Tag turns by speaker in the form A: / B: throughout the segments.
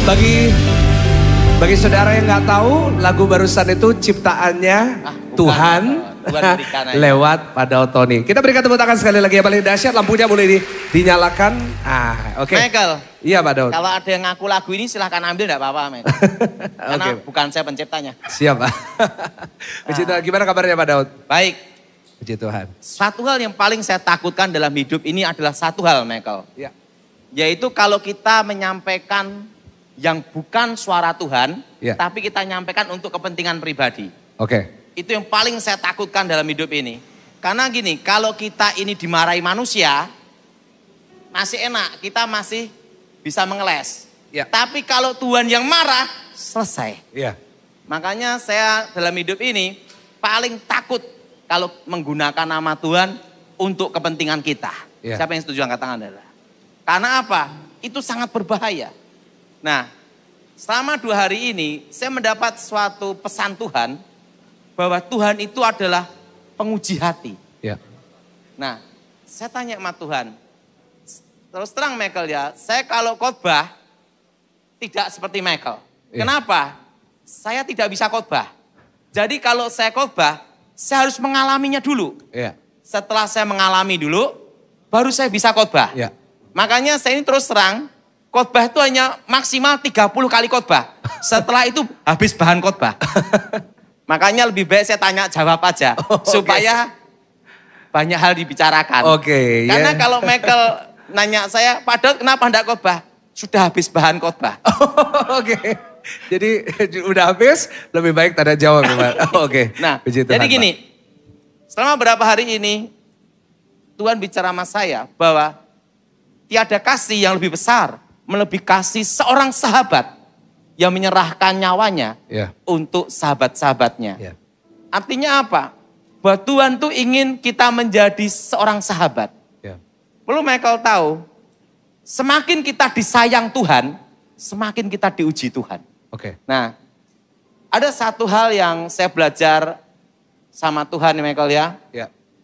A: Bagi saudara yang nggak tahu, lagu barusan itu ciptaannya Tuhan lewat Pak Daud Tony. Kita berikan tepuk tangan sekali lagi yang paling dahsyat. Lampunya boleh dinyalakan. Oke.
B: Michael.
A: Iya Pak Daud.
B: Kalau ada yang ngaku lagu ini silahkan ambil enggak apa-apa Michael. Karena bukan saya penciptanya.
A: Siap Pak. Puji Tuhan. Gimana kabarnya Pak Daud?
B: Baik.
A: Puji Tuhan.
B: Satu hal yang paling saya takutkan dalam hidup ini adalah satu hal Michael.
A: Ya.
B: Yaitu kalau kita menyampaikan yang bukan suara Tuhan, tapi kita nyampaikan untuk kepentingan pribadi.
A: Oke.
B: Itu yang paling saya takutkan dalam hidup ini. Karena gini, kalau kita ini dimarahi manusia, masih enak, kita masih bisa mengeles.
A: Ya.
B: Tapi kalau Tuhan yang marah, selesai.
A: Iya.
B: Makanya saya dalam hidup ini paling takut kalau menggunakan nama Tuhan untuk kepentingan kita.
A: Ya.
B: Siapa yang setuju angkat tangan adalah? Karena apa? Itu sangat berbahaya. Nah, selama 2 hari ini saya mendapat suatu pesan Tuhan bahwa Tuhan itu adalah penguji hati.
A: Ya.
B: Nah, saya tanya sama Tuhan, terus terang Michael ya, saya kalau khotbah tidak seperti Michael.
A: Ya.
B: Kenapa? Saya tidak bisa khotbah. Jadi kalau saya khotbah, saya harus mengalaminya dulu.
A: Ya.
B: Setelah saya mengalami dulu, baru saya bisa khotbah.
A: Ya.
B: Makanya saya ini terus terang, khotbah itu hanya maksimal 30 kali khotbah. Setelah itu habis bahan khotbah. Makanya lebih baik saya tanya jawab aja. Supaya banyak hal dibicarakan. Karena kalau Michael nanya saya, Pak Daud kenapa enggak khotbah? Sudah habis bahan khotbah.
A: Jadi udah habis, lebih baik tanda jawab.
B: Nah, jadi gini. Selama berapa hari ini, Tuhan bicara sama saya bahwa tiada kasih yang lebih besar melebihi kasih seorang sahabat yang menyerahkan nyawanya untuk sahabat-sahabatnya. Artinya apa? Bahwa Tuhan tuh ingin kita menjadi seorang sahabat. Perlu Michael tahu, semakin kita disayang Tuhan, semakin kita diuji Tuhan. Nah, ada satu hal yang saya belajar sama Tuhan Michael ya.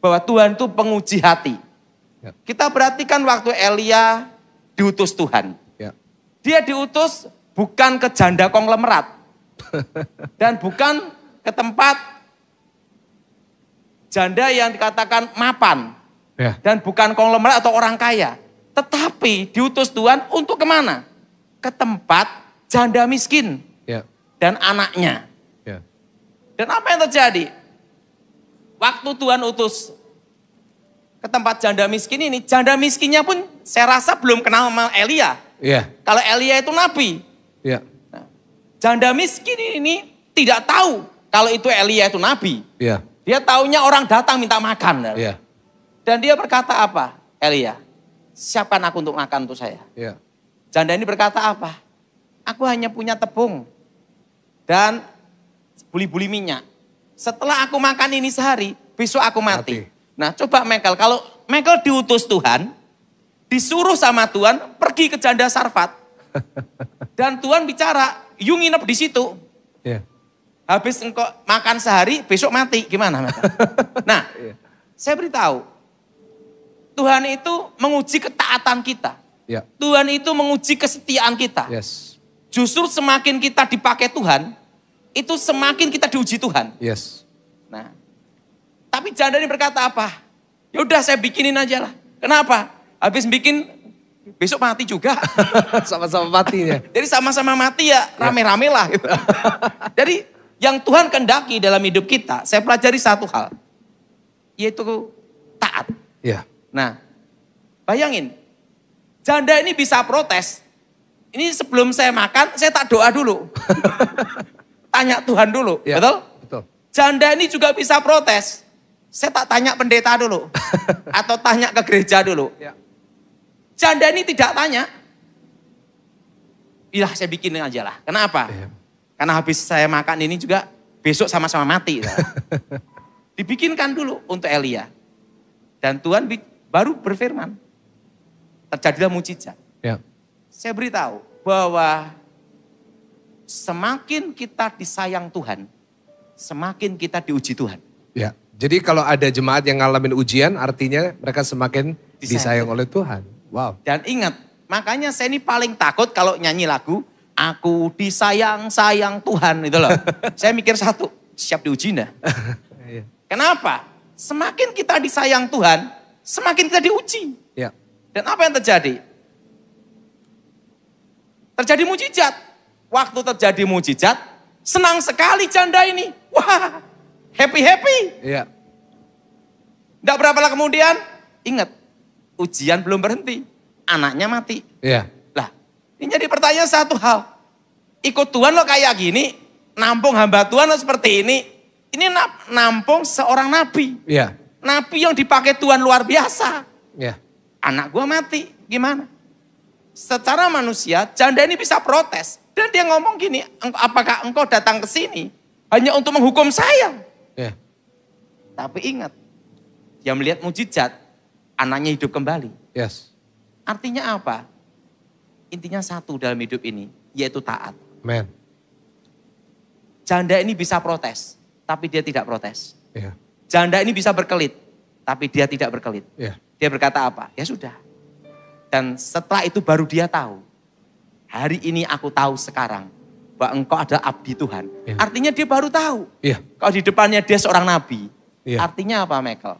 B: Bahwa Tuhan tuh penguji hati. Kita perhatikan waktu Elia diutus Tuhan. Dia diutus bukan ke janda konglomerat. Dan bukan ke tempat janda yang dikatakan mapan. Dan bukan konglomerat atau orang kaya. Tetapi diutus Tuhan untuk kemana? Ke tempat janda miskin. Dan anaknya. Dan apa yang terjadi? Waktu Tuhan utus ke tempat janda miskin ini, janda miskinnya pun saya rasa belum kenal sama Elia. Kalau Elia itu nabi. Nah, janda miskin ini tidak tahu kalau itu Elia itu nabi. Dia taunya orang datang minta makan. Dan dia berkata apa? Elia, siapkan aku untuk makan untuk saya. Janda ini berkata apa? Aku hanya punya tepung dan buli-buli minyak. Setelah aku makan ini sehari, besok aku mati. Nah coba Michael, kalau Michael diutus Tuhan, disuruh sama Tuhan pergi ke janda Sarfat. Dan Tuhan bicara, you nginep di situ. Habis engkau makan sehari, besok mati. Gimana Michael? Nah, saya beritahu, Tuhan itu menguji ketaatan kita. Tuhan itu menguji kesetiaan kita. Justru semakin kita dipakai Tuhan, itu semakin kita diuji Tuhan. Nah, tapi janda ini berkata apa? Ya udah saya bikinin aja lah. Kenapa? Habis bikin besok mati juga.
A: Sama-sama matinya.
B: Jadi sama-sama mati ya rame-rame lah. Gitu. Jadi yang Tuhan kehendaki dalam hidup kita, saya pelajari satu hal. Yaitu taat. Nah, bayangin. Janda ini bisa protes. Ini sebelum saya makan, saya tak doa dulu. Tanya Tuhan dulu, betul? Janda ini juga bisa protes. Saya tak tanya pendeta dulu. Atau tanya ke gereja dulu. Janda ini tidak tanya. Iya saya bikinin aja lah. Kenapa? Karena habis saya makan ini juga besok sama-sama mati. Dibikinkan dulu untuk Elia. Dan Tuhan baru berfirman. Terjadilah mujizat. Saya beritahu bahwa semakin kita disayang Tuhan, semakin kita diuji Tuhan.
A: Jadi kalau ada jemaat yang ngalamin ujian, artinya mereka semakin disayang oleh Tuhan.
B: Dan ingat, makanya saya ini paling takut kalau nyanyi lagu, Aku disayang-sayang Tuhan, itu loh. Saya mikir satu, siap diuji enggak? Kenapa? Semakin kita disayang Tuhan, semakin kita diuji.
A: Ya.
B: Dan apa yang terjadi? Terjadi mujizat. Waktu terjadi mujizat, senang sekali janda ini. Wah, happy-happy.
A: Iya.
B: Tidak berapa lama kemudian, ingat, ujian belum berhenti. Anaknya mati.
A: Iya.
B: Lah, ini jadi pertanyaan satu hal. Ikut Tuhan lo kayak gini, nampung hamba Tuhan lo seperti ini. Ini nampung seorang nabi.
A: Iya.
B: Nabi yang dipakai Tuhan luar biasa.
A: Iya.
B: Anak gua mati, gimana? Secara manusia, janda ini bisa protes. Dan dia ngomong gini, apakah engkau datang ke sini hanya untuk menghukum saya?
A: Iya.
B: Tapi ingat, dia melihat mujizat, anaknya hidup kembali.
A: Yes.
B: Artinya apa? Intinya satu dalam hidup ini, yaitu taat.
A: Amen.
B: Janda ini bisa protes, tapi dia tidak protes.
A: Iya.
B: Janda ini bisa berkelit, tapi dia tidak berkelit.
A: Iya.
B: Dia berkata apa? Ya sudah. Dan setelah itu baru dia tahu. Hari ini aku tahu sekarang bahwa engkau adalah abdi Tuhan.
A: Iya.
B: Artinya dia baru tahu.
A: Iya.
B: Kalau di depannya dia seorang nabi.
A: Iya.
B: Artinya apa, Michael?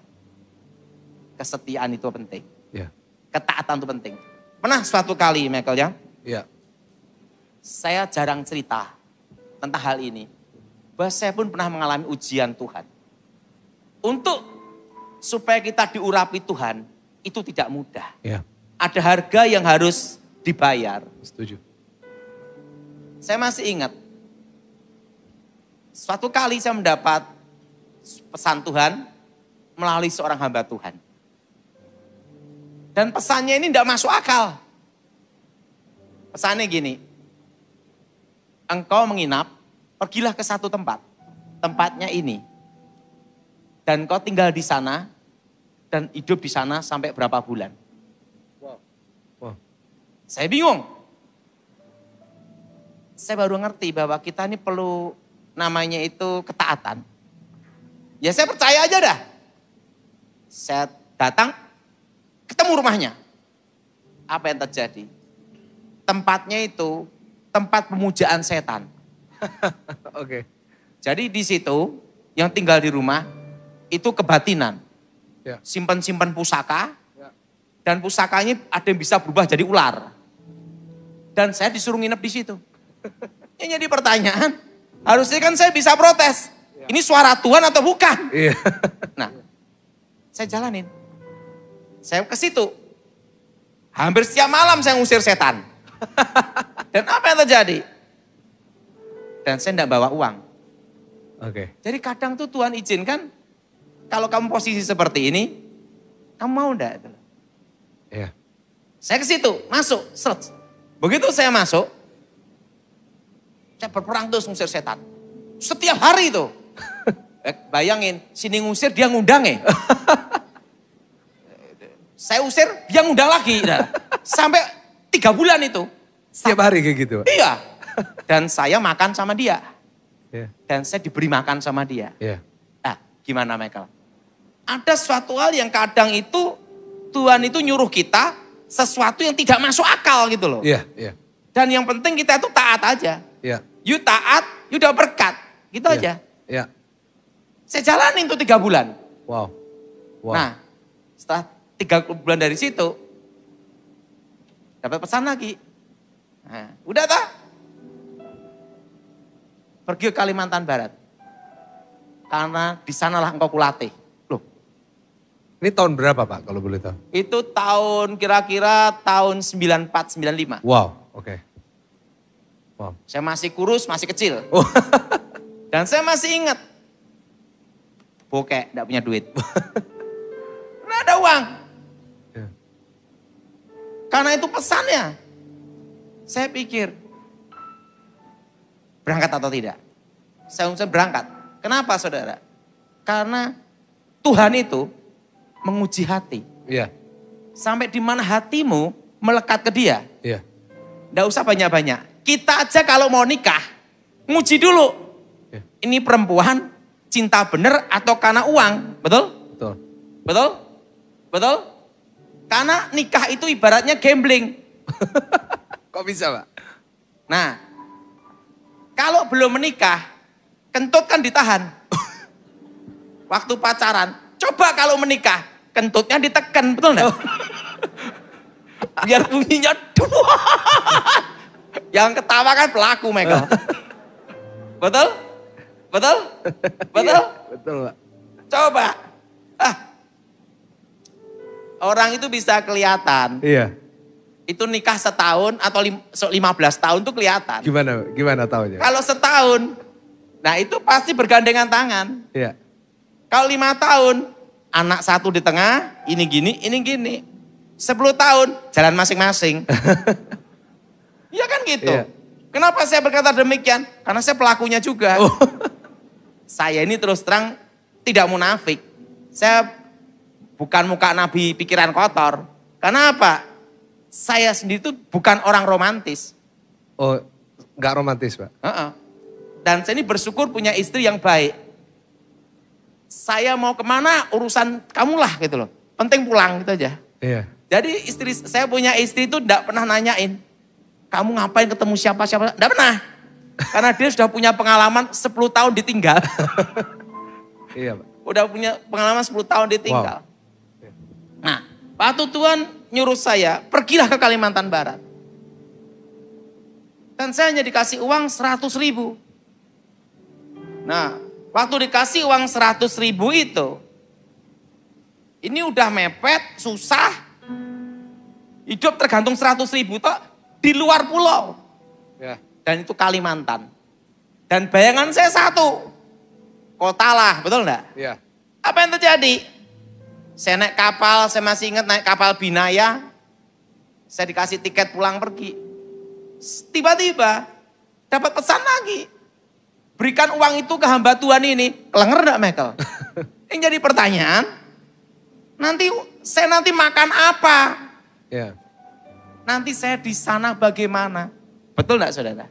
B: Kesetiaan itu penting.
A: Iya.
B: Ketaatan itu penting. Pernah suatu kali, Michael ya?
A: Iya.
B: Saya jarang cerita tentang hal ini. Bahwa saya pun pernah mengalami ujian Tuhan. Untuk supaya kita diurapi Tuhan, itu tidak mudah.
A: Iya.
B: Ada harga yang harus dibayar.
A: Setuju.
B: Saya masih ingat, suatu kali saya mendapat pesan Tuhan melalui seorang hamba Tuhan. Dan pesannya ini tidak masuk akal. Pesannya gini, engkau menginap, pergilah ke satu tempat. Tempatnya ini. Dan kau tinggal di sana, dan hidup di sana sampai berapa bulan.
A: Wow.
B: Saya bingung. Saya baru ngerti bahwa kita ini perlu namanya itu ketaatan. Ya saya percaya aja dah. Saya datang, ketemu rumahnya. Apa yang terjadi? Tempatnya itu tempat pemujaan setan.
A: Oke.
B: Jadi di situ yang tinggal di rumah itu kebatinan.
A: Ya.
B: Simpan-simpan pusaka.
A: Ya.
B: Dan pusakanya ada yang bisa berubah jadi ular. Dan saya disuruh nginep di situ. Yang jadi pertanyaan, harusnya kan saya bisa protes.
A: Ya.
B: Ini suara Tuhan atau bukan?
A: Iya.
B: Nah, saya jalanin. Saya ke situ. Hampir setiap malam saya ngusir setan. Dan apa yang terjadi? Dan saya tidak bawa uang.
A: Oke.
B: Jadi kadang tuh Tuhan izinkan, kalau kamu posisi seperti ini, kamu mau enggak?
A: Iya.
B: Saya ke situ, masuk, seret. Begitu saya masuk, saya berperang terus ngusir setan. Setiap hari itu. Bayangin, sini ngusir dia ngundang ya. Saya usir, dia ngundang lagi. Nah, sampai 3 bulan itu.
A: Setiap hari kayak gitu?
B: Iya. Dan saya makan sama dia.
A: Iya.
B: Dan saya diberi makan sama dia.
A: Iya.
B: Nah, gimana Michael? Ada suatu hal yang kadang itu Tuhan itu nyuruh kita sesuatu yang tidak masuk akal gitu loh.
A: Iya, iya.
B: Dan yang penting kita itu taat aja.
A: Iya.
B: You taat, you udah berkat. Gitu
A: Iya.
B: aja.
A: Iya.
B: Saya jalanin tuh 3 bulan.
A: Wow. Wow.
B: Nah, setelah 3 bulan dari situ, dapat pesan lagi. Nah, udah tak? Pergi ke Kalimantan Barat. Karena di sanalah engkau kulatih. Loh.
A: Ini tahun berapa Pak kalau boleh tahu?
B: Itu tahun kira-kira tahun 94-95.
A: Wow, oke. Wow.
B: Saya masih kurus, masih kecil.
A: Oh.
B: Dan saya masih ingat. Bokek, gak punya duit. Nggak ada uang.
A: Ya.
B: Karena itu pesannya. Saya pikir, berangkat atau tidak? Saya berangkat. Kenapa saudara? Karena Tuhan itu menguji hati.
A: Iya.
B: Sampai di mana hatimu melekat ke dia.
A: Iya.
B: Nggak usah banyak-banyak. Kita aja kalau mau nikah, nguji dulu.
A: Iya.
B: Ini perempuan cinta bener atau karena uang. Betul?
A: Betul.
B: Betul? Betul? Karena nikah itu ibaratnya gambling.
A: Kok bisa Pak?
B: Nah, kalau belum menikah, kentut kan ditahan. Waktu pacaran, coba kalau menikah, kentutnya ditekan, betul enggak? Biar bunyinya dua. Yang ketawa kan pelaku, Michael. Betul? Betul? Betul?
A: Iya, betul, Pak.
B: Coba. Orang itu bisa kelihatan.
A: Iya.
B: Itu nikah setahun atau 15 tahun tuh kelihatan.
A: Gimana taunya?
B: Kalau setahun, nah itu pasti bergandengan tangan.
A: Iya.
B: Kalau 5 tahun, anak satu di tengah, ini gini, ini gini. 10 tahun, jalan masing-masing. Iya kan gitu.
A: Iya.
B: Kenapa saya berkata demikian? Karena saya pelakunya juga.
A: Oh.
B: Saya ini terus terang tidak munafik. Saya bukan muka nabi pikiran kotor. Karena apa? Saya sendiri itu bukan orang romantis.
A: Oh, nggak romantis, Pak?
B: Dan saya ini bersyukur punya istri yang baik. Saya mau kemana urusan kamulah gitu loh. Penting pulang gitu aja.
A: Iya.
B: Jadi saya punya istri itu tidak pernah nanyain. Kamu ngapain ketemu siapa-siapa? Tidak pernah. Karena dia sudah punya pengalaman 10 tahun ditinggal.
A: Iya, Pak.
B: Udah punya pengalaman 10 tahun ditinggal.
A: Wow.
B: Nah, waktu Tuhan nyuruh saya, pergilah ke Kalimantan Barat. Dan saya hanya dikasih uang 100.000. Nah, waktu dikasih uang 100.000 itu, ini udah mepet, susah. Hidup tergantung 100.000 toh di luar pulau.
A: Ya.
B: Dan itu Kalimantan. Dan bayangan saya satu, kota lah, betul enggak?
A: Iya.
B: Apa yang terjadi? Saya naik kapal, saya masih ingat naik kapal Binaya. Saya dikasih tiket pulang pergi. Tiba-tiba dapat pesan lagi. Berikan uang itu ke hamba Tuhan ini. Kelenger enggak, Michael? Yang jadi pertanyaan, saya nanti makan apa?
A: Iya.
B: Nanti saya di sana bagaimana? Betul enggak, saudara?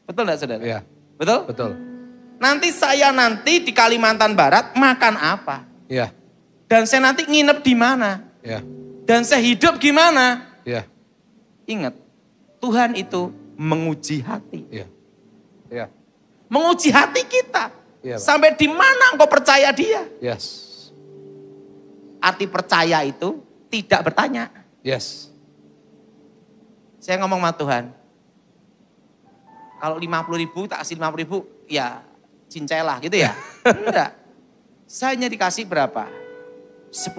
B: Betul enggak, saudara?
A: Iya.
B: Betul?
A: Betul.
B: Nanti saya di Kalimantan Barat makan apa?
A: Iya.
B: Dan saya nanti nginep di mana?
A: Iya.
B: Dan saya hidup gimana?
A: Iya.
B: Ingat, Tuhan itu menguji hati.
A: Iya. Iya.
B: Menguji hati kita.
A: Iya, Pak.
B: Sampai di mana engkau percaya dia?
A: Yes.
B: Arti percaya itu tidak bertanya.
A: Yes.
B: Saya ngomong sama Tuhan. Kalau 50.000 tak kasih 50.000, ya cincelah gitu ya. Enggak. Saya hanya dikasih berapa? 10.000,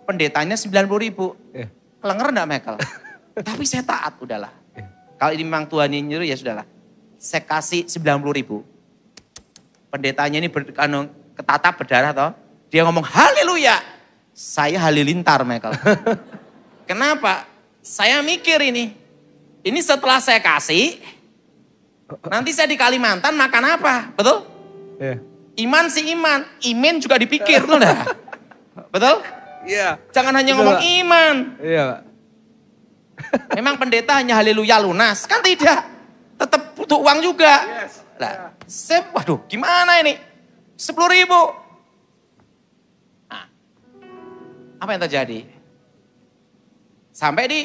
B: pendetanya 90.000.
A: Iya.
B: Kelenger enggak, Michael? Tapi saya taat, udahlah. Kalau ini memang Tuhan yang nyuruh, ya sudahlah. Saya kasih 90.000. Pendetanya ini ketatap berdarah toh. Dia ngomong haleluya. Saya halilintar, Michael. Kenapa? Saya mikir ini. Ini setelah saya kasih, nanti saya di Kalimantan makan apa? Betul?
A: Iya.
B: Iman sih iman. Iman juga dipikir, betul enggak? Betul?
A: Iya.
B: Jangan hanya
A: Betul,
B: ngomong
A: Pak.
B: iman.
A: Iya, Pak.
B: Memang pendeta hanya haleluya lunas. Kan tidak. Tetap butuh uang juga.
A: Yes.
B: Nah, waduh gimana ini? 10.000. Nah, apa yang terjadi? Sampai di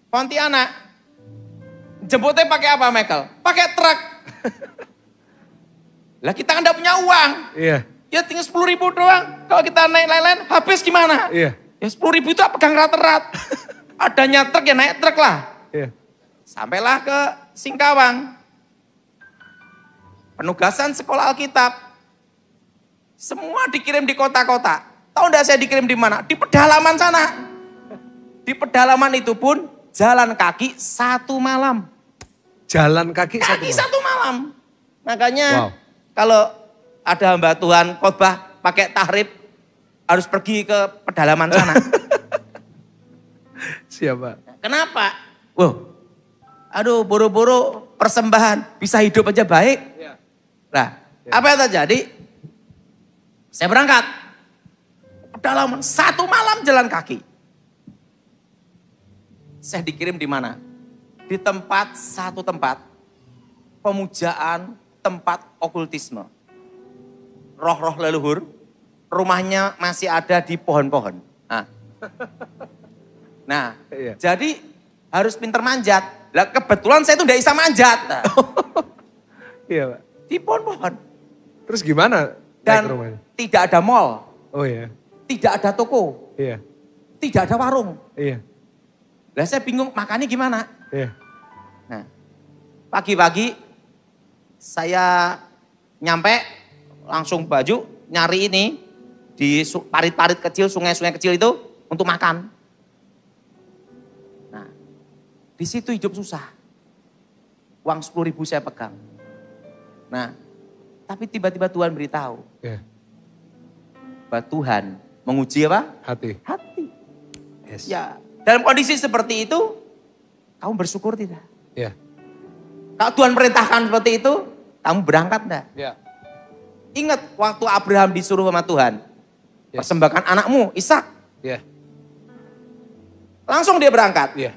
B: Pontianak. Jemputnya pakai apa, Michael? Pakai truk. Lah kita kan enggak punya uang.
A: Iya.
B: Ya tinggal 10.000 doang. Kalau kita naik lain-lain, habis gimana?
A: Iya.
B: Ya 10.000 itu pegang rat-rat. Adanya truk ya naik truk lah.
A: Iya.
B: Sampailah ke Singkawang. Penugasan sekolah Alkitab. Semua dikirim di kota-kota. Tahu enggak saya dikirim di mana? Di pedalaman sana. Di pedalaman itu pun jalan kaki 1 malam.
A: Jalan kaki
B: Kaki 1 malam. Makanya
A: Wow.
B: kalau ada hamba Tuhan khotbah pakai tahrib harus pergi ke pedalaman sana.
A: Siapa?
B: Kenapa? Wow. Aduh, boro-boro persembahan bisa hidup aja baik.
A: Iya.
B: Nah, apa yang terjadi? Saya berangkat. Pedalaman 1 malam jalan kaki. Saya dikirim di mana? Di satu tempat pemujaan, tempat okultisme. Roh-roh leluhur, rumahnya masih ada di pohon-pohon. Nah,
A: Iya.
B: jadi harus pinter manjat. Lah kebetulan saya itu tidak bisa manjat.
A: Iya Pak.
B: Di pohon-pohon.
A: Terus gimana?
B: Dan tidak ada mall.
A: Oh iya.
B: Tidak ada toko.
A: Iya.
B: Tidak ada warung.
A: Iya.
B: Lah saya bingung makannya gimana.
A: Iya.
B: Nah, pagi-pagi saya nyampe langsung baju nyari ini di parit-parit kecil, sungai-sungai kecil itu untuk makan. Nah, di situ hidup susah. Uang 10.000 saya pegang. Nah, tapi tiba-tiba Tuhan beritahu.
A: Yeah.
B: Bahwa Tuhan menguji apa?
A: Hati.
B: Hati.
A: Yes.
B: Ya, dalam kondisi seperti itu, kamu bersyukur tidak?
A: Ya. Yeah.
B: Kalau Tuhan perintahkan seperti itu, kamu berangkat enggak?
A: Ya. Yeah.
B: Ingat waktu Abraham disuruh sama Tuhan. Yes. Persembahkan anakmu, Ishak.
A: Ya. Yeah.
B: Langsung dia berangkat.
A: Iya.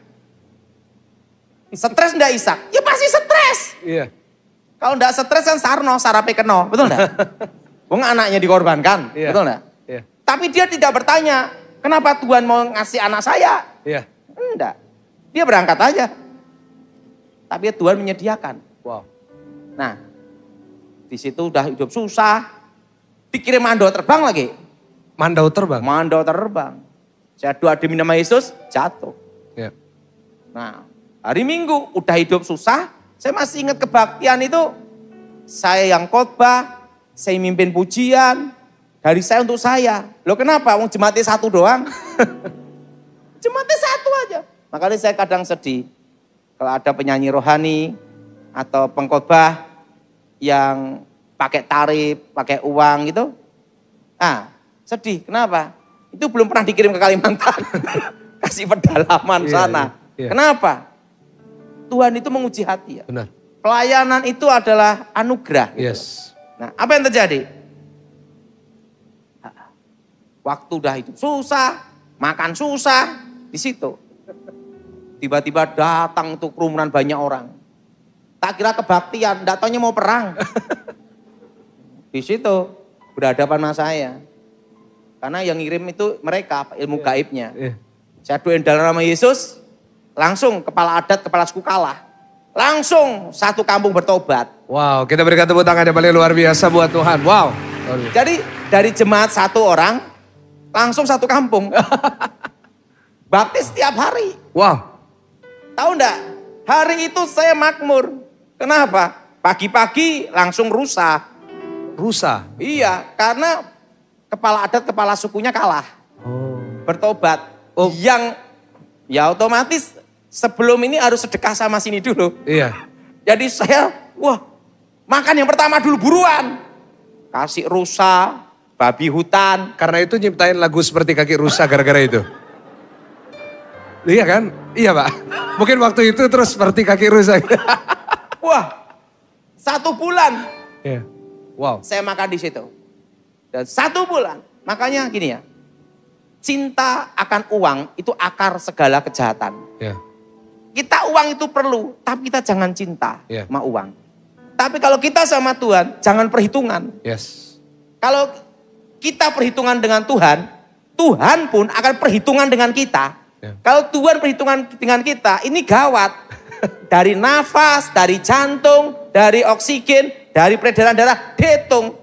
A: Yeah.
B: Stres enggak Ishak? Ya pasti stres.
A: Iya. Yeah.
B: Kalau enggak stres kan sarno, sarape keno. Betul enggak? Wong anaknya dikorbankan. Yeah. Betul enggak?
A: Yeah.
B: Tapi dia tidak bertanya, kenapa Tuhan mau ngasih anak saya?
A: Iya. Yeah.
B: Enggak. Dia berangkat aja. Tapi Tuhan menyediakan.
A: Wow.
B: Nah, di situ udah hidup susah. Dikirim mandau terbang lagi.
A: Mandau terbang?
B: Mandau terbang. Saya doa demi nama Yesus, jatuh.
A: Ya.
B: Nah, hari Minggu udah hidup susah. Saya masih ingat kebaktian itu. Saya yang khotbah, saya mimpin pujian. Dari saya untuk saya. Loh kenapa? Wong jemaatnya satu doang. Jemaatnya satu aja. Makanya saya kadang sedih. Kalau ada penyanyi rohani atau pengkhotbah yang pakai tarif, pakai uang gitu. Ah, sedih. Kenapa? Itu belum pernah dikirim ke Kalimantan. Kasih pedalaman sana.
A: Iya.
B: Kenapa? Tuhan itu menguji hati ya.
A: Benar.
B: Pelayanan itu adalah anugerah. Gitu.
A: Yes.
B: Nah, apa yang terjadi? Waktu udah hidup susah, makan susah, di situ. Tiba-tiba datang tuh kerumunan banyak orang. Tak kira kebaktian, enggak taunya mau perang. Di situ berhadapan sama saya. Karena yang ngirim itu mereka, ilmu gaibnya. Saya doain dalam nama Yesus, langsung kepala adat, kepala suku kalah. Langsung satu kampung bertobat.
A: Wow, kita berikan tepuk tangan yang paling luar biasa buat Tuhan. Wow.
B: Jadi dari jemaat satu orang, langsung satu kampung. Baptis setiap hari.
A: Wow.
B: Tahu enggak? Hari itu saya makmur. Kenapa? Pagi-pagi langsung rusa.
A: Rusa?
B: Iya, karena kepala adat, kepala sukunya kalah.
A: Oh.
B: Bertobat.
A: Oh.
B: Yang ya otomatis sebelum ini harus sedekah sama sini dulu.
A: Iya.
B: Jadi saya, wah makan yang pertama dulu buruan. Kasih rusa, babi hutan.
A: Karena itu nyiptain lagu seperti kaki rusa gara-gara itu. Iya kan? Iya Pak. Mungkin waktu itu terus seperti kaki rusa.
B: Wah, 1 bulan.
A: Iya. Wow.
B: Saya makan di situ. Dan 1 bulan. Makanya gini ya. Cinta akan uang itu akar segala kejahatan.
A: Iya.
B: Kita uang itu perlu, tapi kita jangan cinta sama uang. Tapi kalau kita sama Tuhan, jangan perhitungan.
A: Yes.
B: Kalau kita perhitungan dengan Tuhan, Tuhan pun akan perhitungan dengan kita. Kalau Tuhan perhitungan dengan kita, ini gawat. Dari nafas, dari jantung, dari oksigen, dari peredaran darah, dihitung.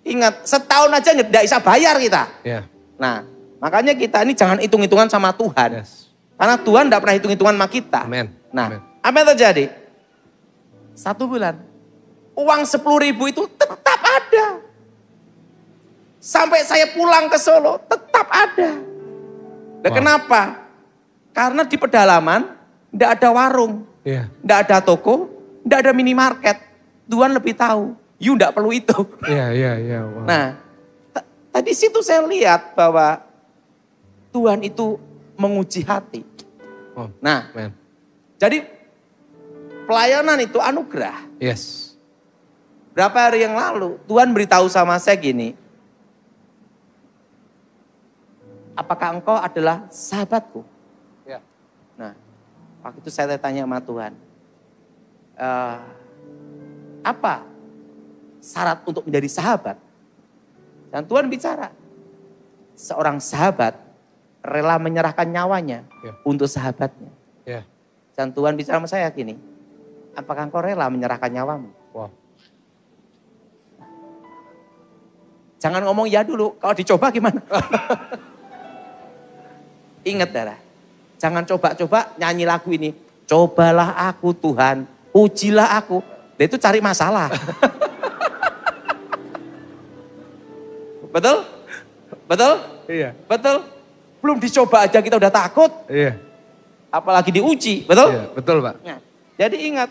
B: Ingat, setahun aja nggak bisa bayar kita.
A: Yeah.
B: Nah, makanya kita ini jangan hitung-hitungan sama Tuhan.
A: Yes.
B: Karena Tuhan tidak pernah hitung-hitungan sama kita.
A: Amen.
B: Nah,
A: Amen.
B: apa yang terjadi? 1 bulan. Uang 10.000 itu tetap ada. Sampai saya pulang ke Solo, tetap ada. Nah, kenapa? Karena di pedalaman tidak ada warung, tidak ada toko, tidak ada minimarket. Tuhan lebih tahu. You tidak perlu itu.
A: Iya. Wow.
B: Nah, tadi situ saya lihat bahwa Tuhan itu menguji hati.
A: Oh,
B: nah, jadi pelayanan itu anugerah.
A: Yes.
B: Berapa hari yang lalu Tuhan beritahu sama saya gini. Apakah engkau adalah sahabatku?
A: Ya.
B: Nah, waktu itu saya tanya sama Tuhan. Apa syarat untuk menjadi sahabat? Dan Tuhan bicara. Seorang sahabat rela menyerahkan nyawanya untuk sahabatnya.
A: Yeah.
B: Dan Tuhan bicara sama saya gini, apakah engkau rela menyerahkan nyawamu?
A: Wow.
B: Jangan ngomong ya dulu, kalau dicoba gimana? Ingat darah, jangan coba-coba nyanyi lagu ini. Cobalah aku Tuhan, ujilah aku. Dia itu cari masalah. Betul? Betul?
A: Iya.
B: Betul? Belum dicoba aja kita udah takut.
A: Iya.
B: Apalagi diuji, betul?
A: Iya, betul Pak.
B: Nah, jadi ingat,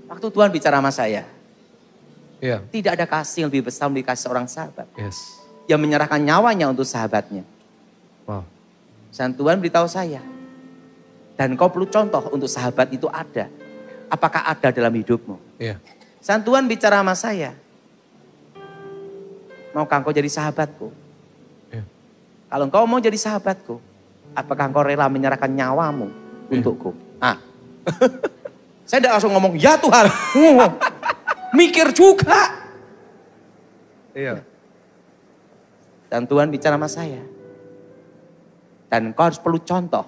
B: waktu Tuhan bicara sama saya,
A: iya.
B: Tidak ada kasih yang lebih besar dari kasih seorang sahabat.
A: Yes.
B: Yang menyerahkan nyawanya untuk sahabatnya.
A: Wow.
B: Dan Tuhan beritahu saya, dan kau perlu contoh untuk sahabat itu ada. Apakah ada dalam hidupmu?
A: Iya.
B: Dan Tuhan bicara sama saya, maukah engkau jadi sahabatku?
A: Iya.
B: Kalau engkau mau jadi sahabatku, apakah engkau rela menyerahkan nyawamu untukku? Ah, saya tidak langsung ngomong, ya Tuhan. Mikir juga.
A: Iya.
B: Dan Tuhan bicara sama saya. Dan kau harus perlu contoh.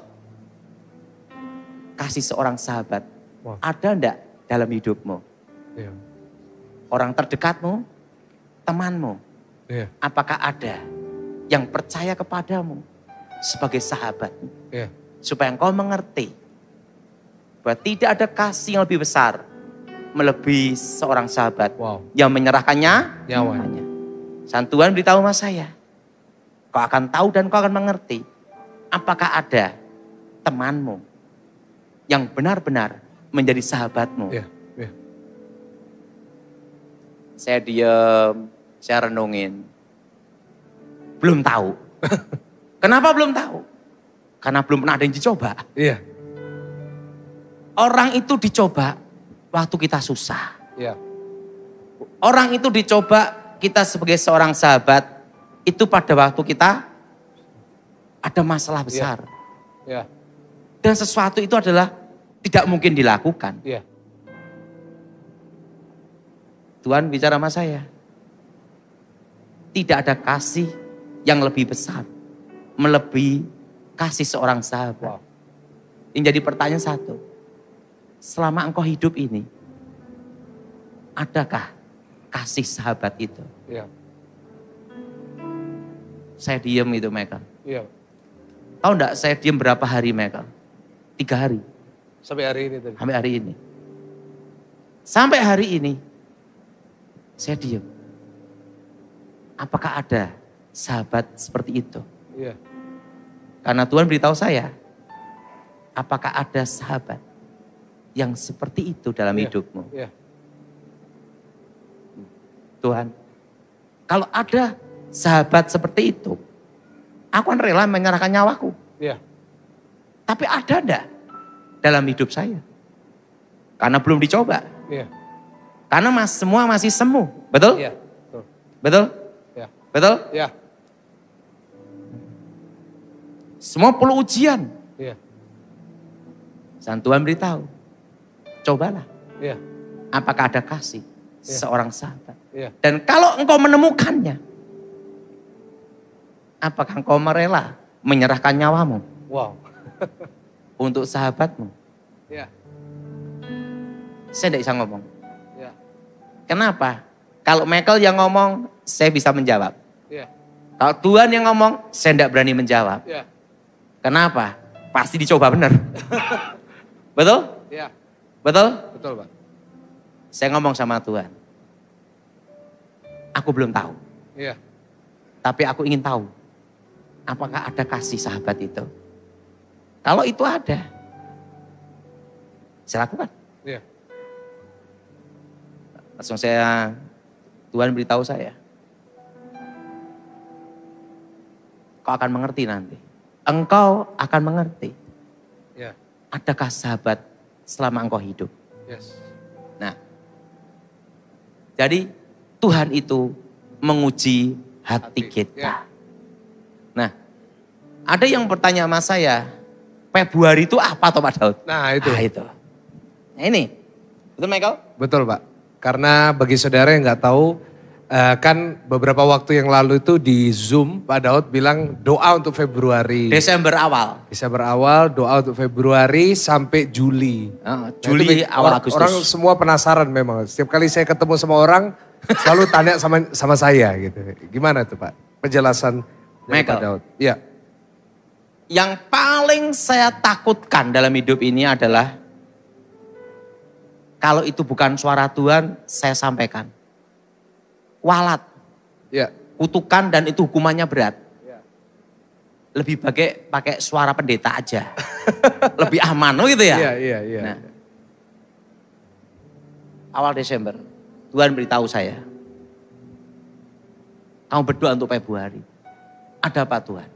B: Kasih seorang sahabat.
A: Wow.
B: Ada enggak dalam hidupmu?
A: Iya.
B: Orang terdekatmu, temanmu.
A: Iya.
B: Apakah ada yang percaya kepadamu sebagai sahabat?
A: Iya.
B: Supaya engkau mengerti bahwa tidak ada kasih yang lebih besar melebihi seorang sahabat yang menyerahkannya nyawanya. Dan Tuhan beritahu sama saya, kau akan tahu dan kau akan mengerti apakah ada temanmu yang benar-benar menjadi sahabatmu.
A: Iya. Iya.
B: Saya diam, saya renungin. Belum tahu. Kenapa belum tahu? Karena belum pernah ada yang dicoba.
A: Iya.
B: Orang itu dicoba waktu kita susah.
A: Iya.
B: Orang itu dicoba kita sebagai seorang sahabat itu pada waktu kita ada masalah besar.
A: Iya.
B: Dan sesuatu itu adalah tidak mungkin dilakukan.
A: Iya.
B: Tuhan bicara sama saya. Tidak ada kasih yang lebih besar melebihi kasih seorang sahabat. Yang jadi pertanyaan satu. Selama engkau hidup ini, adakah kasih sahabat itu?
A: Iya.
B: Saya diam itu Michael.
A: Iya.
B: Tahu enggak saya diam berapa hari Michael? 3 hari.
A: Sampai hari ini tadi.
B: Sampai hari ini. Sampai hari ini, saya diam. Apakah ada sahabat seperti itu?
A: Iya.
B: Karena Tuhan beritahu saya, apakah ada sahabat yang seperti itu dalam hidupmu?
A: Iya.
B: Tuhan, kalau ada sahabat seperti itu, aku akan rela menyerahkan nyawaku.
A: Iya.
B: Tapi ada enggak dalam hidup saya? Karena belum dicoba.
A: Iya.
B: Karena semua masih semu, betul?
A: Iya. Betul.
B: Betul?
A: Iya.
B: Betul?
A: Iya.
B: Semua perlu ujian.
A: Iya.
B: Dan Tuhan beritahu, cobalah.
A: Iya.
B: Apakah ada kasih seorang sahabat?
A: Iya.
B: Dan kalau engkau menemukannya, apakah engkau merela menyerahkan nyawamu?
A: Wow.
B: Untuk sahabatmu?
A: Iya.
B: Saya tidak bisa ngomong.
A: Iya.
B: Kenapa? Kalau Michael yang ngomong, saya bisa menjawab.
A: Iya.
B: Kalau Tuhan yang ngomong, saya tidak berani menjawab.
A: Iya.
B: Kenapa? Pasti dicoba benar. Betul?
A: Iya.
B: Betul?
A: Betul Pak.
B: Saya ngomong sama Tuhan. Aku belum tahu.
A: Iya.
B: Tapi aku ingin tahu. Apakah ada kasih sahabat itu? Kalau itu ada, saya lakukan.
A: Iya.
B: Langsung Tuhan beritahu saya. Kau akan mengerti nanti. Engkau akan mengerti.
A: Iya.
B: Adakah sahabat selama engkau hidup?
A: Yes.
B: Nah, jadi Tuhan itu menguji hati kita.
A: Ya.
B: Nah, ada yang bertanya sama saya, Februari itu apa toh Pak Daud?
A: Nah itu.
B: Nah itu. Nah ini, betul Michael?
A: Betul Pak. Karena bagi saudara yang nggak tahu, Kan beberapa waktu yang lalu itu di Zoom Pak Daud bilang doa untuk Februari.
B: Desember awal.
A: Desember awal, doa untuk Februari sampai Juli.
B: Juli awal Agustus.
A: Orang semua penasaran memang. Setiap kali saya ketemu sama orang selalu tanya sama saya gitu. Gimana tuh Pak penjelasan dari Pak Daud? Ya.
B: Yang paling saya takutkan dalam hidup ini adalah kalau itu bukan suara Tuhan, saya sampaikan. Walat, kutukan dan itu hukumannya berat. Lebih pakai suara pendeta aja, lebih aman, gitu ya. Nah, awal Desember, Tuhan beritahu saya, kamu berdoa untuk Februari. Ada apa Tuhan?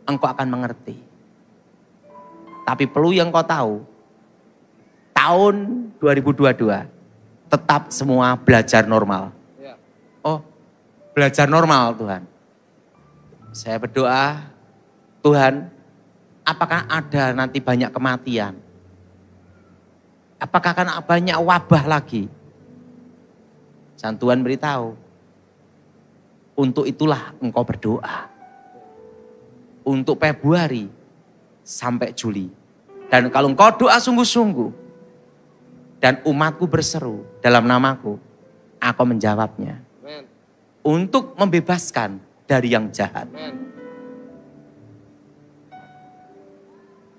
B: Engkau akan mengerti. Tapi perlu yang kau tahu, tahun 2022 tetap semua belajar normal. Oh, belajar normal Tuhan. Saya berdoa, Tuhan, apakah ada nanti banyak kematian? Apakah akan banyak wabah lagi? Dan Tuhan beritahu, untuk itulah engkau berdoa. Untuk Februari sampai Juli. Dan kalau engkau doa sungguh-sungguh, dan umatku berseru dalam namaku, aku menjawabnya. Untuk membebaskan dari yang jahat.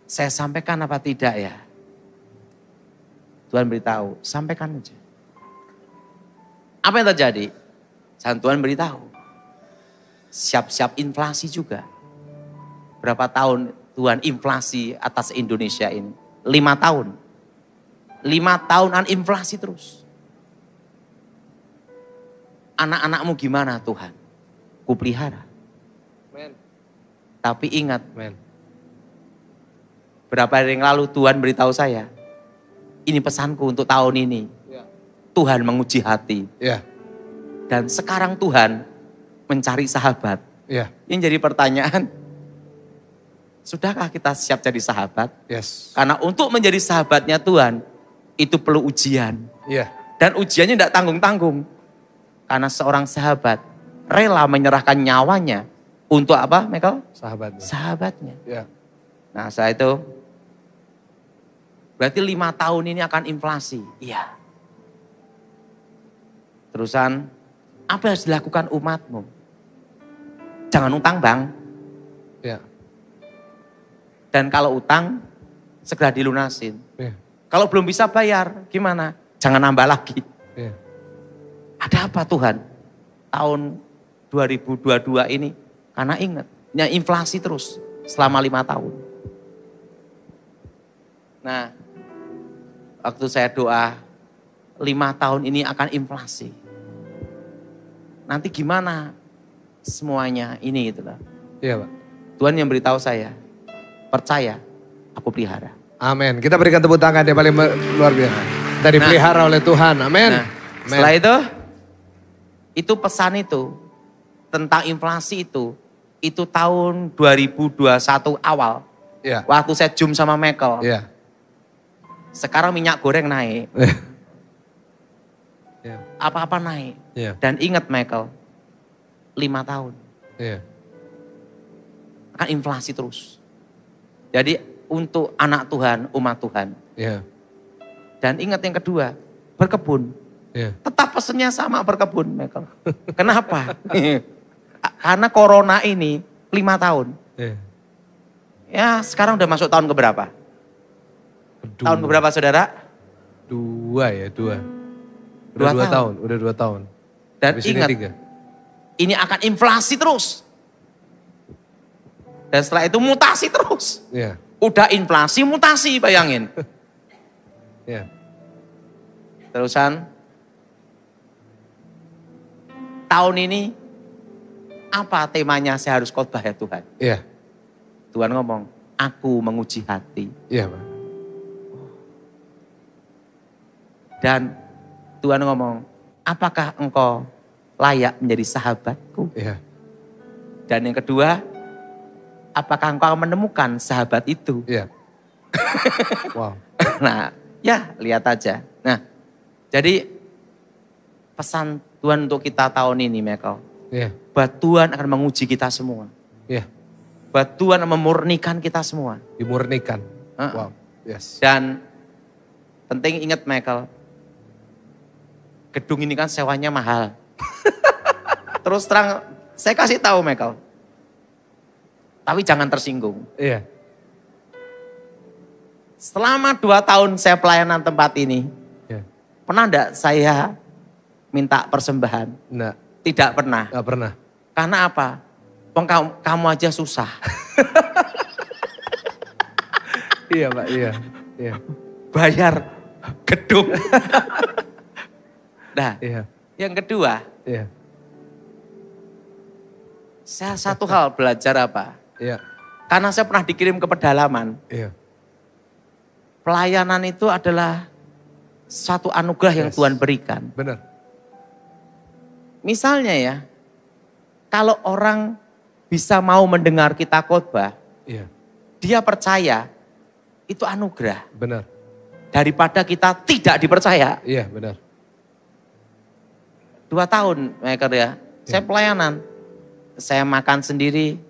B: Saya sampaikan apa tidak ya? Tuhan beritahu, sampaikan aja. Apa yang terjadi? Tuhan beritahu, siap-siap inflasi juga. Berapa tahun Tuhan inflasi atas Indonesia ini? 5 tahun. 5 tahunan inflasi terus. Anak-anakmu gimana Tuhan? Kupelihara. Tapi ingat, berapa hari yang lalu Tuhan beritahu saya, ini pesanku untuk tahun ini. Tuhan menguji hati. Dan sekarang Tuhan mencari sahabat. Ini jadi pertanyaan, sudahkah kita siap jadi sahabat? Karena untuk menjadi sahabatnya Tuhan, itu perlu ujian. Dan ujiannya tidak tanggung-tanggung. Karena seorang sahabat rela menyerahkan nyawanya untuk apa, Michael? Sahabatnya. Nah, saya itu berarti 5 tahun ini akan inflasi. Iya. Terusan, apa yang harus dilakukan umatmu? Jangan utang bang. Dan kalau utang, segera dilunasin. Kalau belum bisa bayar, gimana? Jangan nambah lagi. Ada apa Tuhan? Tahun 2022 ini, karena ingat, inflasi terus selama 5 tahun. Nah, waktu saya doa, 5 tahun ini akan inflasi. Nanti gimana semuanya ini gitu loh.
A: Pak.
B: Tuhan yang beritahu saya, percaya, aku pelihara.
A: Amin. Kita berikan tepuk tangan yang paling luar biasa. Dari pelihara oleh Tuhan. Amin.
B: Setelah itu pesan itu tentang inflasi itu tahun 2021 awal. Waktu saya zoom sama Michael. Sekarang minyak goreng naik. Apa-apa naik. Dan ingat Michael, 5 tahun. Akan inflasi terus. Jadi untuk anak Tuhan, umat Tuhan. Dan ingat yang kedua, berkebun. Tetap pesennya sama berkebun, Michael. Kenapa? Karena corona ini 5 tahun. Ya sekarang udah masuk tahun keberapa? Tahun keberapa saudara?
A: 2. Udah 2 tahun. Udah 2 tahun.
B: Dan ingat, ini akan inflasi terus. Dan setelah itu mutasi terus. Udah inflasi, mutasi, bayangin. Terusan, tahun ini, apa temanya saya harus khotbah ya Tuhan? Tuhan ngomong, aku menguji hati.
A: Pak.
B: Dan Tuhan ngomong, apakah engkau layak menjadi sahabatku? Dan yang kedua, apakah engkau menemukan sahabat itu?
A: Wow.
B: Nah, ya lihat aja. Nah, jadi pesan Tuhan untuk kita tahun ini, Michael.
A: Yeah.
B: Bahwa Tuhan akan menguji kita semua.
A: Yeah.
B: Bahwa Tuhan memurnikan kita semua.
A: Dimurnikan. Wow. Yes.
B: Dan penting ingat, Michael. Gedung ini kan sewanya mahal. Terus terang, saya kasih tahu, Michael. Tapi jangan tersinggung.
A: Iya.
B: Selama 2 tahun saya pelayanan tempat ini, pernah enggak saya minta persembahan?
A: Enggak.
B: Tidak pernah.
A: Enggak pernah.
B: Karena apa? Kamu aja susah.
A: Iya Pak, iya.
B: Bayar gedung. Nah,
A: iya.
B: Yang kedua,
A: iya.
B: Saya satu hal belajar apa?
A: Iya.
B: Karena saya pernah dikirim ke pedalaman.
A: Iya.
B: Pelayanan itu adalah satu anugerah yang Tuhan berikan.
A: Benar.
B: Misalnya ya, kalau orang bisa mau mendengar kita khotbah, dia percaya, itu anugerah.
A: Benar.
B: Daripada kita tidak dipercaya.
A: Iya, benar.
B: 2 tahun, Michael ya, saya pelayanan. Saya makan sendiri,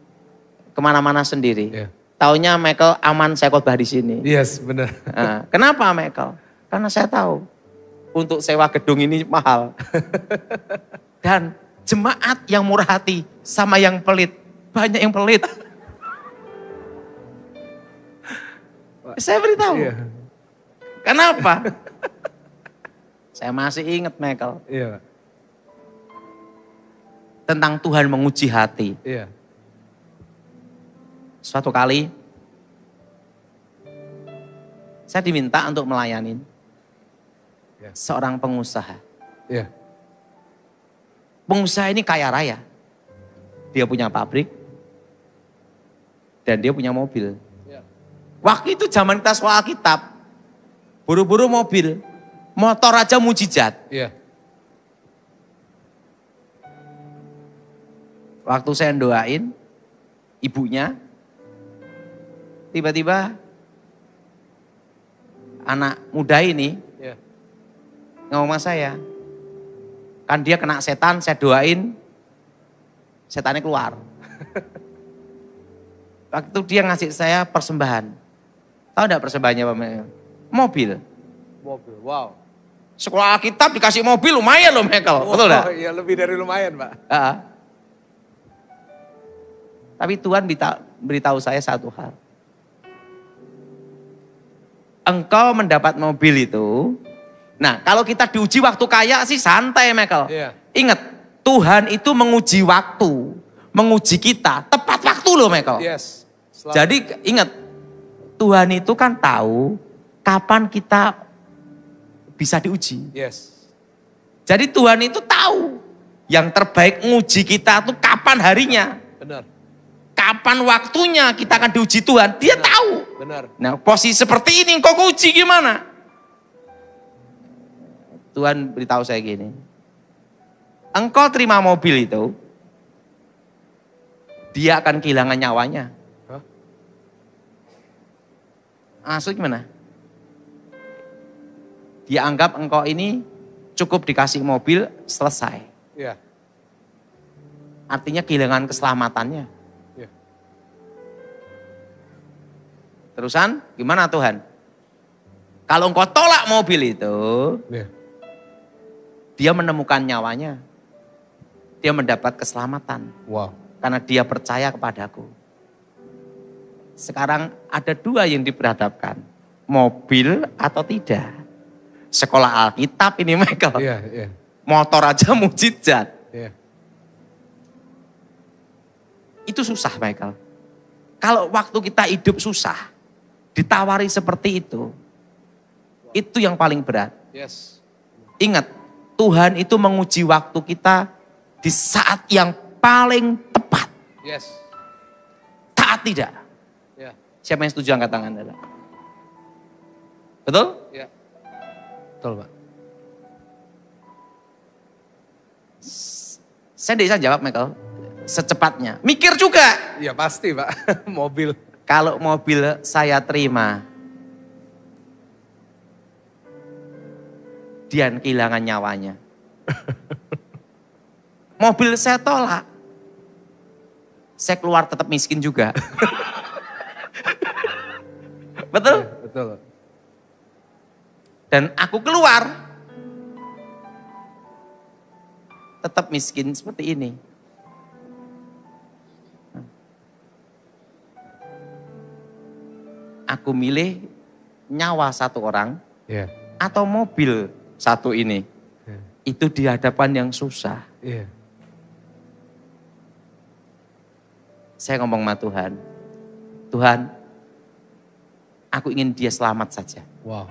B: kemana-mana sendiri. Taunya Michael aman saya khotbah di sini.
A: Yes, benar.
B: Nah, kenapa Michael? Karena saya tahu untuk sewa gedung ini mahal. Dan jemaat yang murah hati sama yang pelit, banyak yang pelit. Saya beritahu. Iya. Kenapa? Saya masih ingat Michael.
A: Iya.
B: Tentang Tuhan menguji hati.
A: Iya.
B: Suatu kali, saya diminta untuk melayani seorang pengusaha.
A: Iya.
B: Pengusaha ini kaya raya. Dia punya pabrik. Dan dia punya mobil. Iya. Waktu itu zaman kita sekolah Alkitab. Buru-buru mobil. Motor aja mujizat.
A: Iya.
B: Waktu saya doain ibunya. Tiba-tiba anak muda ini ngomong sama saya. Kan dia kena setan, saya doain setannya keluar. Waktu dia ngasih saya persembahan. Tahu enggak persembahannya Pak? Mobil.
A: Mobil, wow.
B: Sekolah Alkitab dikasih mobil lumayan loh Michael.
A: Wow,
B: betul enggak?
A: Iya lebih dari lumayan Pak.
B: Tapi Tuhan beritahu saya satu hal. Engkau mendapat mobil itu. Nah kalau kita diuji waktu kaya sih santai Michael.
A: Yeah.
B: Ingat Tuhan itu menguji waktu. Menguji kita. Tepat waktu loh Michael.
A: Yes.
B: Jadi ingat. Tuhan itu kan tahu kapan kita bisa diuji.
A: Yes.
B: Jadi Tuhan itu tahu. Yang terbaik nguji kita tuh kapan harinya.
A: Benar.
B: Kapan waktunya kita akan diuji Tuhan. Dia tahu.
A: Benar.
B: Nah posisi seperti ini kok uji gimana? Tuhan beritahu saya gini. Engkau terima mobil itu. Dia akan kehilangan nyawanya. Hah? Maksud gimana? Dia anggap engkau ini cukup dikasih mobil selesai.
A: Iya.
B: Artinya kehilangan keselamatannya. Terusan gimana Tuhan? Kalau engkau tolak mobil itu, dia menemukan nyawanya. Dia mendapat keselamatan.
A: Wow.
B: Karena dia percaya kepadaku. Sekarang ada 2 yang diperhadapkan. Mobil atau tidak. Sekolah Alkitab ini Michael.
A: Iya.
B: Motor aja mujizat.
A: Iya.
B: Itu susah Michael. Kalau waktu kita hidup susah. Ditawari seperti itu yang paling berat.
A: Yes.
B: Ingat, Tuhan itu menguji waktu kita di saat yang paling tepat.
A: Yes.
B: Taat tidak?
A: Ya.
B: Siapa yang setuju angkat tangan? Betul?
A: Ya. Betul Pak.
B: Saya tidak bisa jawab Michael. Secepatnya. Mikir juga.
A: Iya pasti Pak. Mobil.
B: Kalau mobil saya terima, dia kehilangan nyawanya. Mobil saya tolak. Saya keluar tetap miskin juga. Betul?
A: Betul.
B: Dan aku keluar. Tetap miskin seperti ini. Aku milih nyawa satu orang. Atau mobil satu ini. Itu di hadapan yang susah. Saya ngomong sama Tuhan, Tuhan, aku ingin dia selamat saja.
A: Wow.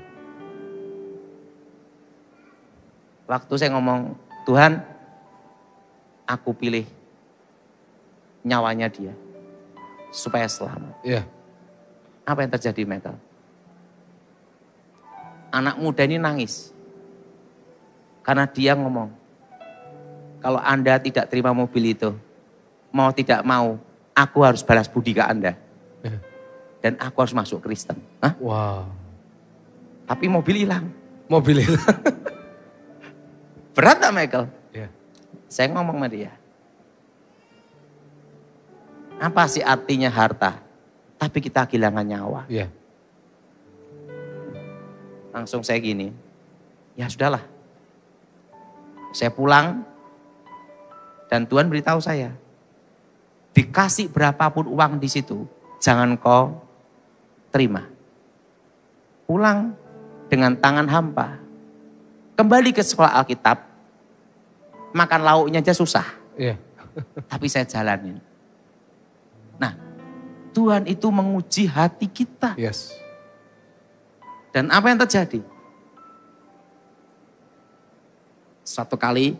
B: Waktu saya ngomong, Tuhan, aku pilih nyawanya dia supaya selamat. Apa yang terjadi, Michael? Anak muda ini nangis. Karena dia ngomong, kalau Anda tidak terima mobil itu, mau tidak mau, aku harus balas budi ke Anda. Dan aku harus masuk Kristen. Hah?
A: Wow.
B: Tapi mobil hilang.
A: Mobil hilang.
B: Berat gak, Michael? Saya ngomong sama dia. Apa sih artinya harta? Tapi kita kehilangan nyawa. Langsung saya gini, ya sudahlah. Saya pulang dan Tuhan beritahu saya, dikasih berapapun uang di situ, jangan kau terima. Pulang dengan tangan hampa. Kembali ke sekolah Alkitab, makan lauknya aja susah. Tapi saya jalanin. Nah, Tuhan itu menguji hati kita. Dan apa yang terjadi? Suatu kali,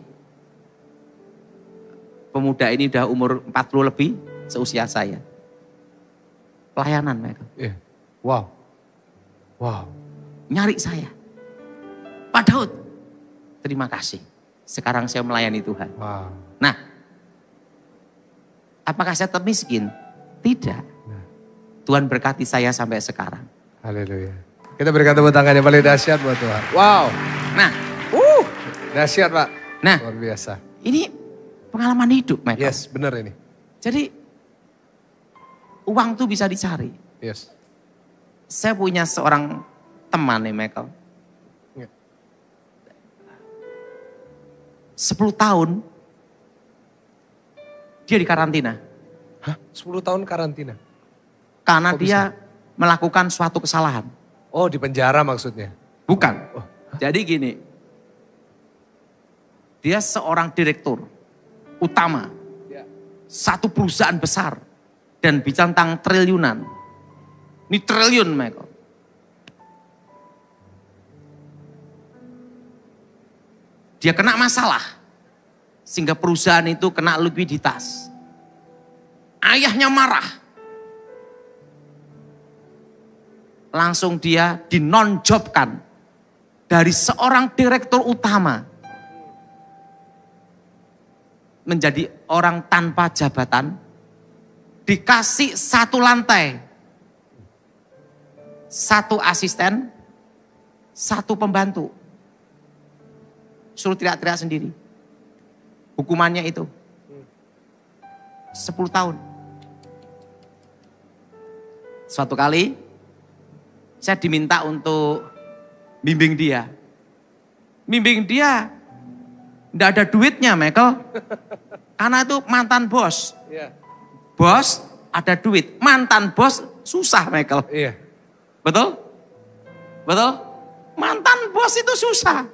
B: pemuda ini udah umur 40 lebih, seusia saya. Pelayanan mereka.
A: Wow.
B: Nyari saya. Pak Daud, terima kasih. Sekarang saya melayani Tuhan. Nah, apakah saya tetap miskin? Tidak. Tuhan berkati saya sampai sekarang.
A: Haleluya. Kita berikan tepuk tangan yang paling dahsyat buat Tuhan. Wow.
B: Nah,
A: dahsyat, Pak.
B: Nah,
A: luar biasa.
B: Ini pengalaman hidup, Michael.
A: Yes, benar ini.
B: Jadi, uang tuh bisa dicari. Saya punya seorang teman nih, Michael. 10 tahun, dia di karantina.
A: 10 tahun karantina?
B: Karena dia melakukan suatu kesalahan.
A: Oh, di penjara maksudnya?
B: Bukan. Jadi gini, dia seorang direktur utama satu perusahaan besar dan bicara tentang triliunan. Ini triliun, Michael. Dia kena masalah sehingga perusahaan itu kena likuiditas. Ayahnya marah. Langsung dia dinonjobkan dari seorang direktur utama menjadi orang tanpa jabatan, dikasih satu lantai, satu asisten, satu pembantu. Suruh teriak-teriak sendiri. Hukumannya itu 10 tahun. Suatu kali saya diminta untuk bimbing dia. Bimbing dia enggak ada duitnya, Michael. Karena itu mantan bos. Bos ada duit, mantan bos susah, Michael. Betul? Betul? Mantan bos itu susah.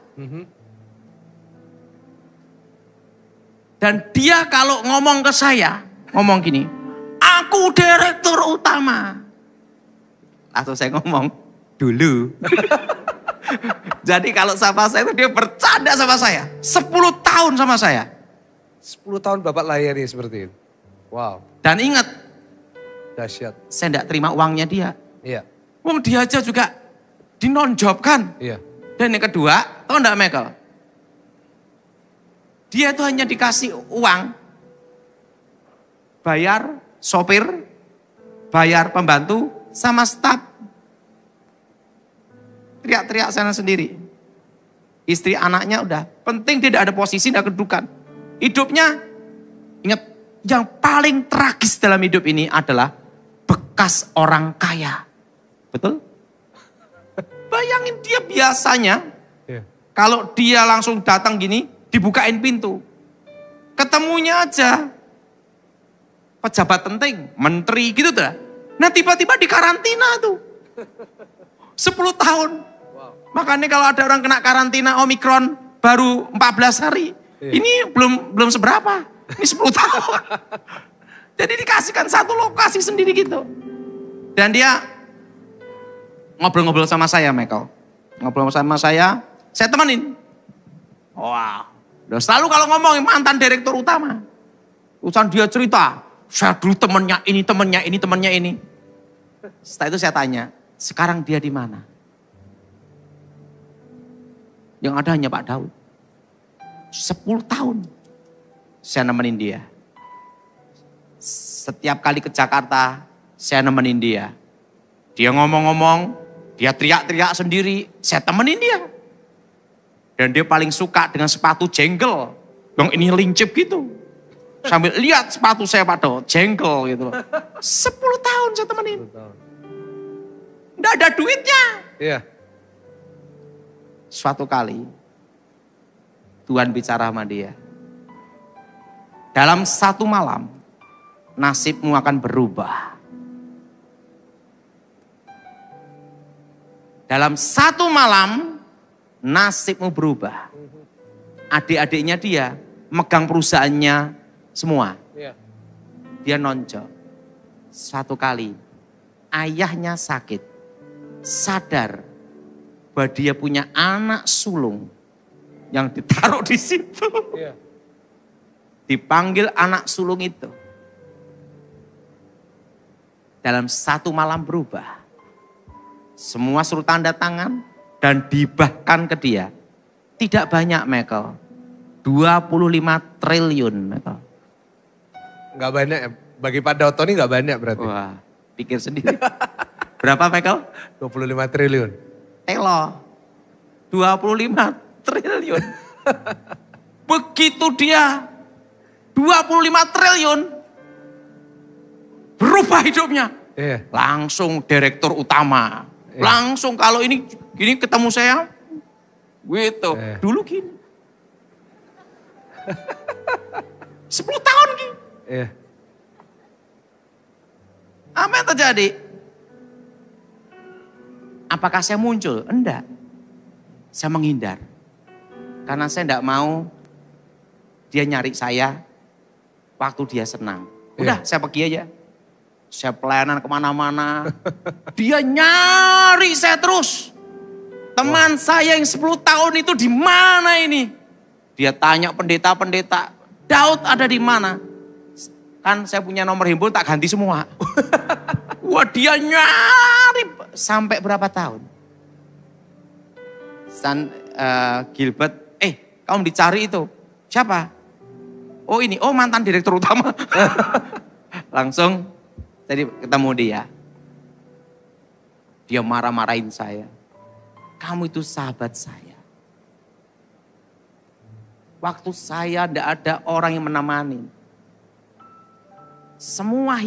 B: Dan dia kalau ngomong ke saya, ngomong gini, aku direktur utama. Langsung saya ngomong, dulu. Jadi kalau sama saya itu dia bercanda sama saya. 10 tahun sama saya.
A: 10 tahun Bapak layani seperti itu. Wow.
B: Dan ingat,
A: dahsyat.
B: Saya tidak terima uangnya dia.
A: Wong
B: dia aja juga dinonjobkan. Dan yang kedua, tahu enggak, Michael? Dia itu hanya dikasih uang, bayar sopir, bayar pembantu, sama staf. Teriak-teriak sana sendiri. Istri anaknya udah, penting tidak ada posisi, tidak kedudukan. Hidupnya Ingat, yang paling tragis dalam hidup ini adalah bekas orang kaya. Betul? Bayangin dia biasanya, kalau dia langsung datang gini, dibukain pintu. Ketemunya aja pejabat penting, menteri gitu tuh. Nah tiba-tiba di karantina tuh. 10 tahun. Makanya kalau ada orang kena karantina Omikron baru 14 hari. Ini belum seberapa. Ini 10 tahun. Jadi dikasihkan satu lokasi sendiri gitu. Dan dia ngobrol-ngobrol sama saya, Michael. Ngobrol sama saya temenin. Wah, udah selalu kalau ngomongin mantan direktur utama. Urusan dia cerita, saya dulu temennya ini, temennya ini, temennya ini. Setelah itu saya tanya, sekarang dia di mana? Yang ada hanya Pak Daud. 10 tahun saya nemenin dia. Setiap kali ke Jakarta, saya nemenin dia. Dia ngomong-ngomong, dia teriak-teriak sendiri, saya temenin dia. Dan dia paling suka dengan sepatu jengkel. Yang ini lincip gitu. Sambil lihat sepatu saya Pak Daud, jengkel gitu. 10 tahun saya temenin. Nggak ada duitnya.
A: Iya.
B: Suatu kali, Tuhan bicara sama dia. Dalam satu malam, nasibmu akan berubah. Dalam satu malam, nasibmu berubah. Adik-adiknya dia megang perusahaannya semua. Dia nonjok. Suatu kali, ayahnya sakit. Sadar bahwa dia punya anak sulung yang ditaruh di situ. Dipanggil anak sulung itu. Dalam satu malam berubah. Semua suruh tanda tangan dan dibahkan ke dia. Tidak banyak, Michael. 25 triliun, Michael.
A: Gak banyak, bagi Pak Daud ini gak banyak berarti.
B: Wah, pikir sendiri. Berapa, Michael?
A: 25 triliun.
B: Telo. 25 triliun. Begitu dia 25 triliun, berubah hidupnya. Langsung direktur utama. Langsung kalau ini gini ketemu saya, gitu. Dulu gini. 10 tahun gini. Apa yang terjadi? Apakah saya muncul? Enggak. Saya menghindar. Karena saya enggak mau dia nyari saya waktu dia senang. Udah, saya pergi aja. Saya pelayanan kemana-mana. Dia nyari saya terus. Teman saya yang 10 tahun itu di mana ini? Dia tanya pendeta-pendeta, Daud ada di mana? Kan saya punya nomor handphone tak ganti semua. Wah, dia nyari sampai berapa tahun? Gilbert, kamu dicari itu. Siapa? Oh ini, mantan direktur utama. Langsung tadi ketemu dia. Dia marah-marahin saya. Kamu itu sahabat saya. Waktu saya tidak ada orang yang menemani. Semua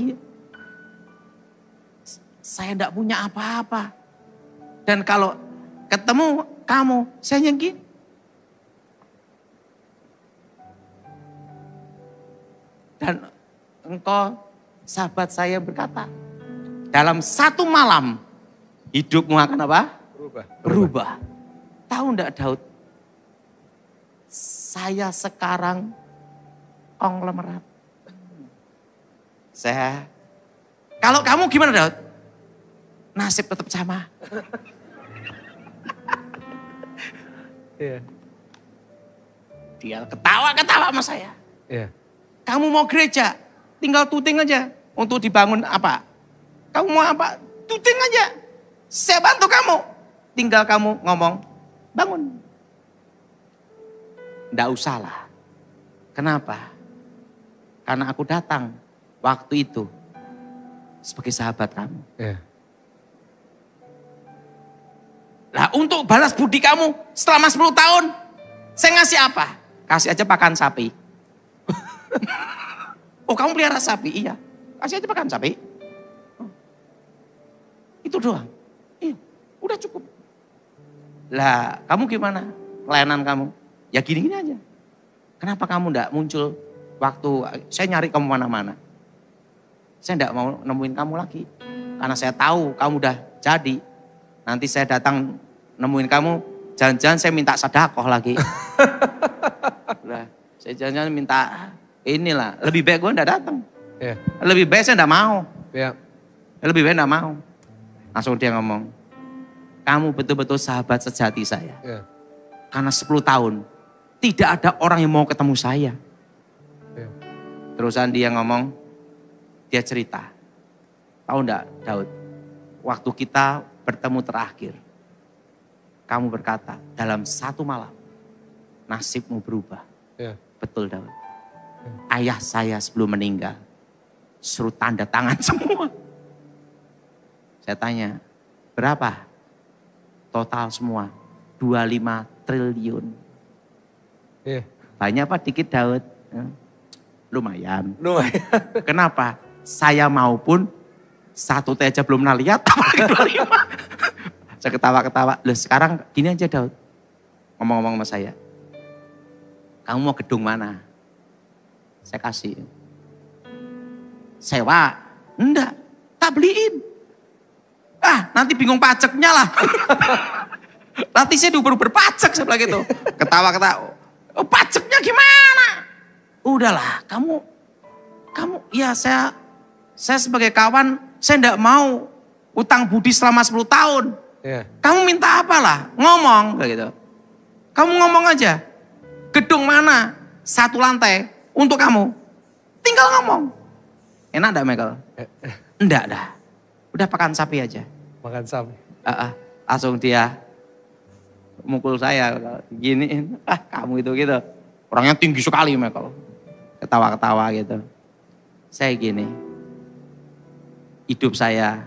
B: saya tidak punya apa-apa. Dan kalau ketemu kamu, saya nyengki. Dan engkau sahabat saya berkata, dalam satu malam hidupmu akan apa? Berubah. Tahu enggak Daud? Saya sekarang konglomerat. Kalau kamu gimana Daud? Nasib tetap sama. Dia ketawa-ketawa sama saya. Kamu mau gereja, tinggal tuting aja untuk dibangun apa. Kamu mau apa? Tuting aja. Saya bantu kamu. Tinggal kamu ngomong, bangun. Nggak usahlah. Kenapa? Karena aku datang waktu itu sebagai sahabat kamu. Lah untuk balas budi kamu selama 10 tahun, saya ngasih apa? Kasih aja pakan sapi. Oh kamu pelihara sapi? Iya. Kasih aja pakan sapi. Itu doang. Iya, udah cukup. Lah kamu gimana? Pelayanan kamu? Ya gini-gini aja. Kenapa kamu enggak muncul waktu saya nyari kamu mana-mana? Saya enggak mau nemuin kamu lagi. Karena saya tahu kamu udah jadi. Nanti saya datang nemuin kamu, jangan-jangan saya minta sedekah lagi. Lah, saya jangan-jangan minta inilah. Lebih baik gue enggak datang. Yeah. Lebih baik saya enggak mau. Yeah. Lebih baik enggak mau. Langsung dia ngomong, kamu betul-betul sahabat sejati saya. Yeah. Karena 10 tahun, tidak ada orang yang mau ketemu saya. Yeah. Terusan dia ngomong, dia cerita. Tahu enggak Daud, waktu kita bertemu terakhir, kamu berkata dalam 1 malam, nasibmu berubah. Yeah. Betul Daud. Yeah. Ayah saya sebelum meninggal, suruh tanda tangan semua. Saya tanya, berapa? Total semua, 25 triliun. Yeah. Banyak apa dikit Daud? Lumayan. Kenapa? Saya maupun 1 T aja belum pernah lihat, apalagi 25. Saya ketawa-ketawa. Loh sekarang gini aja Daud. Ngomong-ngomong sama saya. Kamu mau gedung mana? Saya kasih. Sewa? Enggak, tak beliin. Nanti bingung pajaknya lah. Nanti saya diuber-uber pajak sebelah gitu. Ketawa-ketawa. Oh, pajaknya gimana? Udahlah, kamu ya saya sebagai kawan, saya enggak mau utang budi selama 10 tahun. Yeah. Kamu minta apalah? Ngomong kayak gitu. Kamu ngomong aja. Gedung mana? 1 lantai untuk kamu. Tinggal ngomong. Enak enggak Michael? Enggak dah. Udah pakan sapi aja.
A: Makan sapi.
B: Langsung dia mukul saya gini. Kamu itu gitu. Orangnya tinggi sekali Michael. Ketawa-ketawa gitu. Saya gini. Hidup saya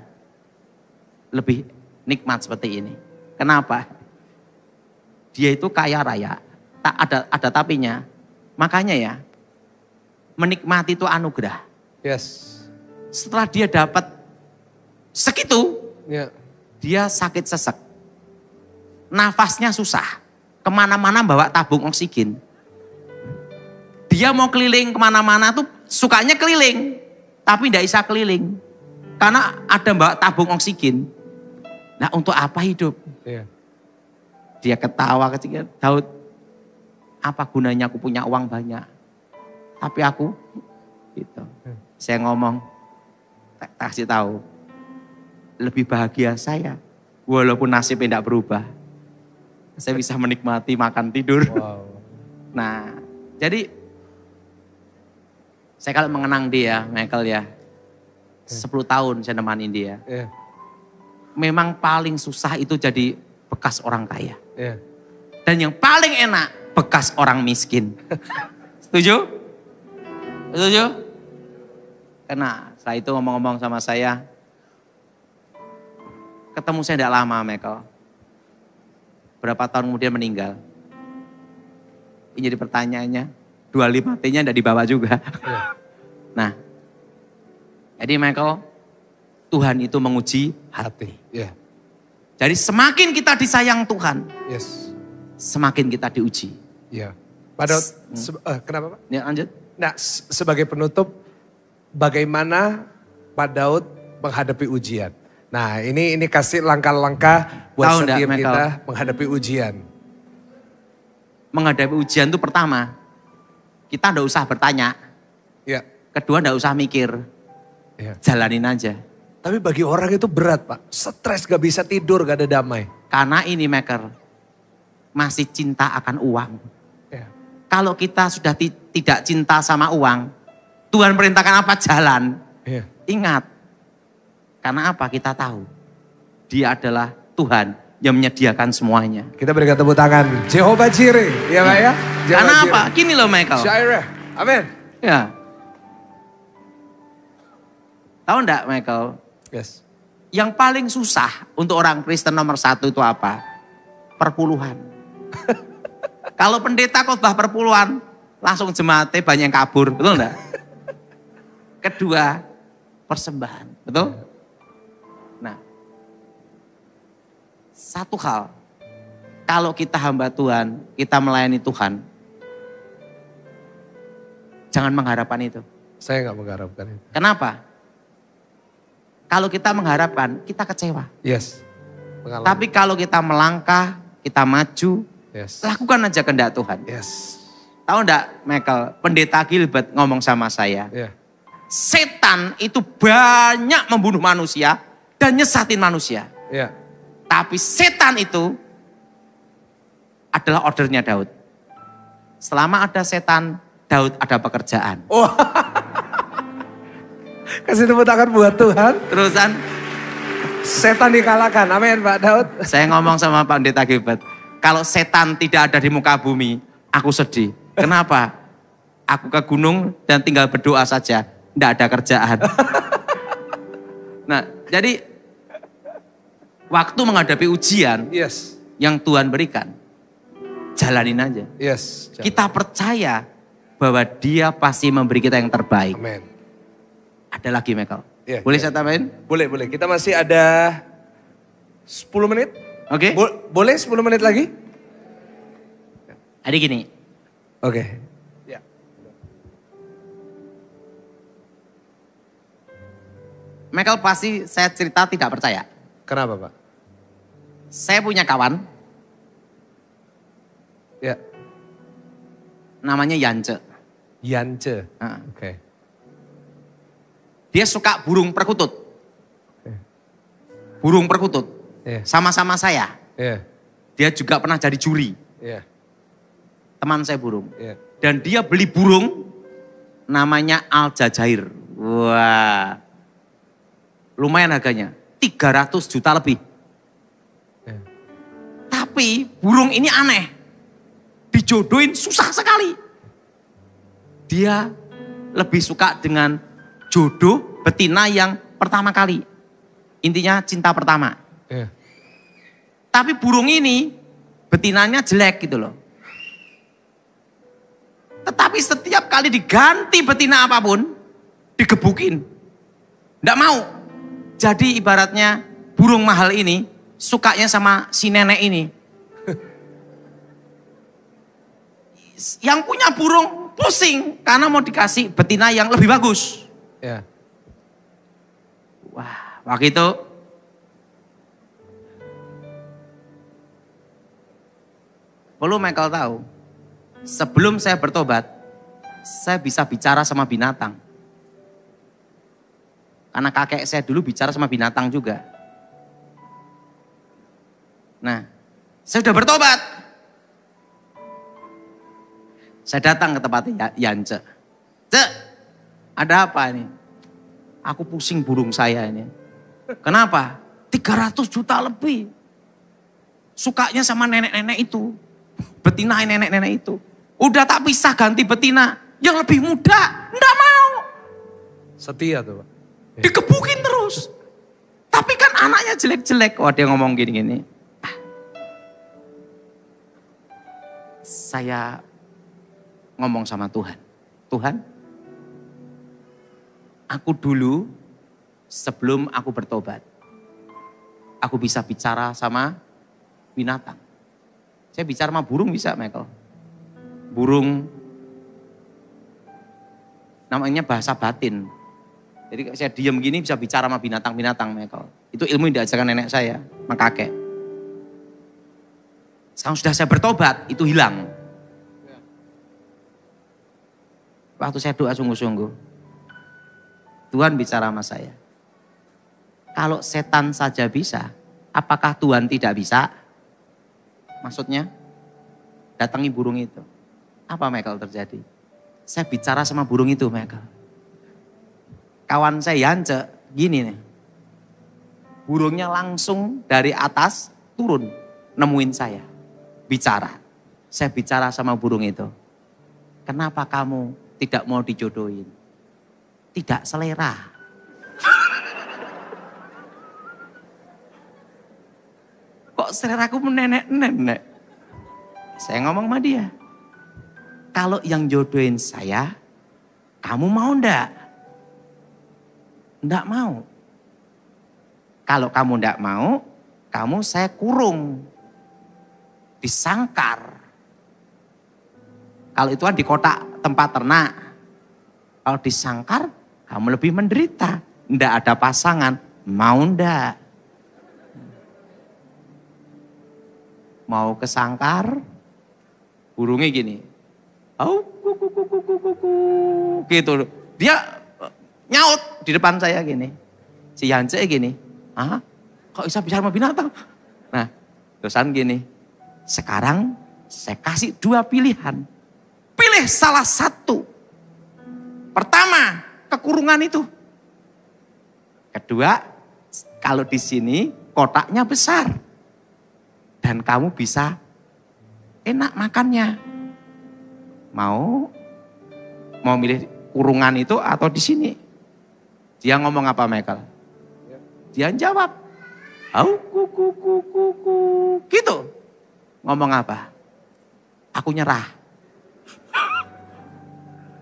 B: lebih nikmat seperti ini. Kenapa? Dia itu kaya raya. Tak ada tapinya. Makanya ya, menikmati itu anugerah.
A: Yes.
B: Setelah dia dapat segitu, yeah, dia sakit sesek. Nafasnya susah. Kemana-mana bawa tabung oksigen. Dia mau keliling kemana-mana tuh sukanya keliling. Tapi tidak bisa keliling. Karena ada bawa tabung oksigen. Nah untuk apa hidup? Yeah. Dia ketawa ketika Daud, apa gunanya aku punya uang banyak? Tapi aku, gitu. Saya ngomong, kasih tahu, lebih bahagia saya, walaupun nasibnya tidak berubah. Saya bisa menikmati makan tidur. Wow. Nah, jadi saya kalau mengenang dia, Michael ya, 10 tahun saya nemanin dia. Yeah. Memang paling susah itu jadi bekas orang kaya. Yeah. Dan yang paling enak, bekas orang miskin. Setuju? Setuju? Karena setelah itu ngomong-ngomong sama saya, ketemu saya tidak lama Michael. Berapa tahun kemudian meninggal. Ini jadi pertanyaannya, 25 T-nya tidak dibawa juga. Yeah. Nah, jadi Michael, Tuhan itu menguji hati. Yeah. Jadi semakin kita disayang Tuhan, yes, semakin kita diuji.
A: Iya. Pak Daud, kenapa Pak?
B: Ya lanjut.
A: Nah, sebagai penutup, bagaimana Pak Daud menghadapi ujian? Nah, ini kasih langkah-langkah buat setiap kita menghadapi ujian.
B: Menghadapi ujian itu pertama, kita enggak usah bertanya. Ya. Kedua enggak usah mikir. Ya. Jalanin aja.
A: Tapi bagi orang itu berat Pak. Stres, gak bisa tidur, gak ada damai.
B: Karena ini Maker, masih cinta akan uang. Ya. Kalau kita sudah tidak cinta sama uang, Tuhan perintahkan apa? Jalan. Ya. Ingat, karena apa? Kita tahu, Dia adalah Tuhan yang menyediakan semuanya.
A: Kita berikan tepuk tangan. Jehovah Jireh, ya Pak ya?
B: Karena apa? Gini loh Michael.
A: Jireh, amin.
B: Ya. Tahu enggak Michael?
A: Yes.
B: Yang paling susah untuk orang Kristen nomor 1 itu apa? Perpuluhan. Kalau pendeta khotbah perpuluhan, langsung jemaatnya banyak yang kabur, betul enggak? kedua persembahan. Betul? Nah, satu hal, kalau kita hamba Tuhan, kita melayani Tuhan, jangan mengharapkan itu.
A: Saya nggak mengharapkan itu.
B: Kenapa? Kalau kita mengharapkan, kita kecewa.
A: Yes. Pengalaman.
B: Tapi kalau kita melangkah, kita maju,
A: yes.
B: Lakukan aja kehendak Tuhan.
A: Yes.
B: Tahu enggak Michael, pendeta Gilbert ngomong sama saya.
A: Yeah.
B: Setan itu banyak membunuh manusia dan nyesatin manusia.
A: Yeah.
B: Tapi setan itu adalah ordernya Daud. Selama ada setan, Daud ada pekerjaan.
A: Oh. Kasih tepuk tangan buat Tuhan.
B: Terusan.
A: Setan dikalahkan, amin Pak Daud.
B: Saya ngomong sama Pak Pendeta Gilbert, kalau setan tidak ada di muka bumi, aku sedih. Kenapa? Aku ke gunung dan tinggal berdoa saja, tidak ada kerjaan. Nah, jadi waktu menghadapi ujian
A: yes.
B: yang Tuhan berikan, jalanin aja.
A: Yes.
B: Kita percaya bahwa Dia pasti memberi kita yang terbaik.
A: Amin.
B: Ada lagi Michael?
A: Yeah,
B: boleh saya tambahin?
A: Boleh, boleh. Kita masih ada 10 menit.
B: Oke. Okay.
A: Boleh 10 menit lagi?
B: Jadi gini.
A: Oke. Okay. Ya.
B: Michael pasti saya cerita tidak percaya.
A: Kenapa Pak?
B: Saya punya kawan.
A: Ya.
B: Namanya Yance.
A: Yance.
B: Oke.
A: Okay.
B: Dia suka burung perkutut. Burung perkutut. Sama-sama saya. Dia juga pernah jadi juri. Teman saya burung. Dan dia beli burung namanya Al Jazair. Wah. Lumayan harganya. 300 juta lebih. Tapi burung ini aneh. Dijodohin susah sekali. Dia lebih suka dengan jodoh betina yang pertama kali. Intinya cinta pertama. Tapi burung ini betinanya jelek gitu loh. Tetapi setiap kali diganti betina apapun, digebukin. Nggak mau. Jadi ibaratnya burung mahal ini sukanya sama si nenek ini. Yang punya burung pusing karena mau dikasih betina yang lebih bagus.
A: Ya.
B: Wah, waktu itu perlu Michael tahu, sebelum saya bertobat, saya bisa bicara sama binatang. Karena kakek saya dulu bicara sama binatang juga. Nah, saya sudah bertobat. Saya datang ke tempat Yance. Cek, ada apa ini? Aku pusing burung saya ini. Kenapa? 300 juta lebih. Sukanya sama nenek-nenek itu. Betina nenek-nenek itu. Udah tak bisa ganti betina. Yang lebih muda. Nggak mau.
A: Setia tuh Pak.
B: Dikebukin terus. Tapi kan anaknya jelek-jelek. Wah dia ngomong gini-gini. Saya ngomong sama Tuhan. Tuhan, aku dulu sebelum aku bertobat, aku bisa bicara sama binatang. Saya bicara sama burung bisa, Michael. Burung namanya bahasa batin. Jadi saya diam gini bisa bicara sama binatang-binatang, Michael. Itu ilmu yang diajarkan nenek saya, sama kakek. Sekarang sudah saya bertobat, itu hilang. Waktu saya doa sungguh-sungguh, Tuhan bicara sama saya. Kalau setan saja bisa, apakah Tuhan tidak bisa? Maksudnya, datangi burung itu. Apa Michael terjadi? Saya bicara sama burung itu Michael. Kawan saya Yance, gini nih. Burungnya langsung dari atas turun, nemuin saya. Bicara. Saya bicara sama burung itu. Kenapa kamu tidak mau dijodohin? Tidak selera. Kok seleraku menenek-nenek? Saya ngomong sama dia. Kalau yang jodohin saya, kamu mau ndak? Enggak mau. Kalau kamu enggak mau, kamu saya kurung. Disangkar. Kalau itu kan di kotak tempat ternak. Kalau disangkar, kamu lebih menderita. Enggak ada pasangan. Mau enggak? Mau kesangkar, burungnya gini. Au, kuku. Gitu. Dia nyaut di depan saya gini. Si Yance gini. Ah, kok bisa bicara sama binatang? Nah, terusan gini. Sekarang saya kasih 2 pilihan. Pilih salah satu. Pertama, kekurungan itu. Kedua, kalau di sini kotaknya besar. Dan kamu bisa enak makannya. Mau milih kurungan itu atau di sini? Dia ngomong apa, Michael? Dia jawab, au kuku. Gitu. Ngomong apa? Aku nyerah.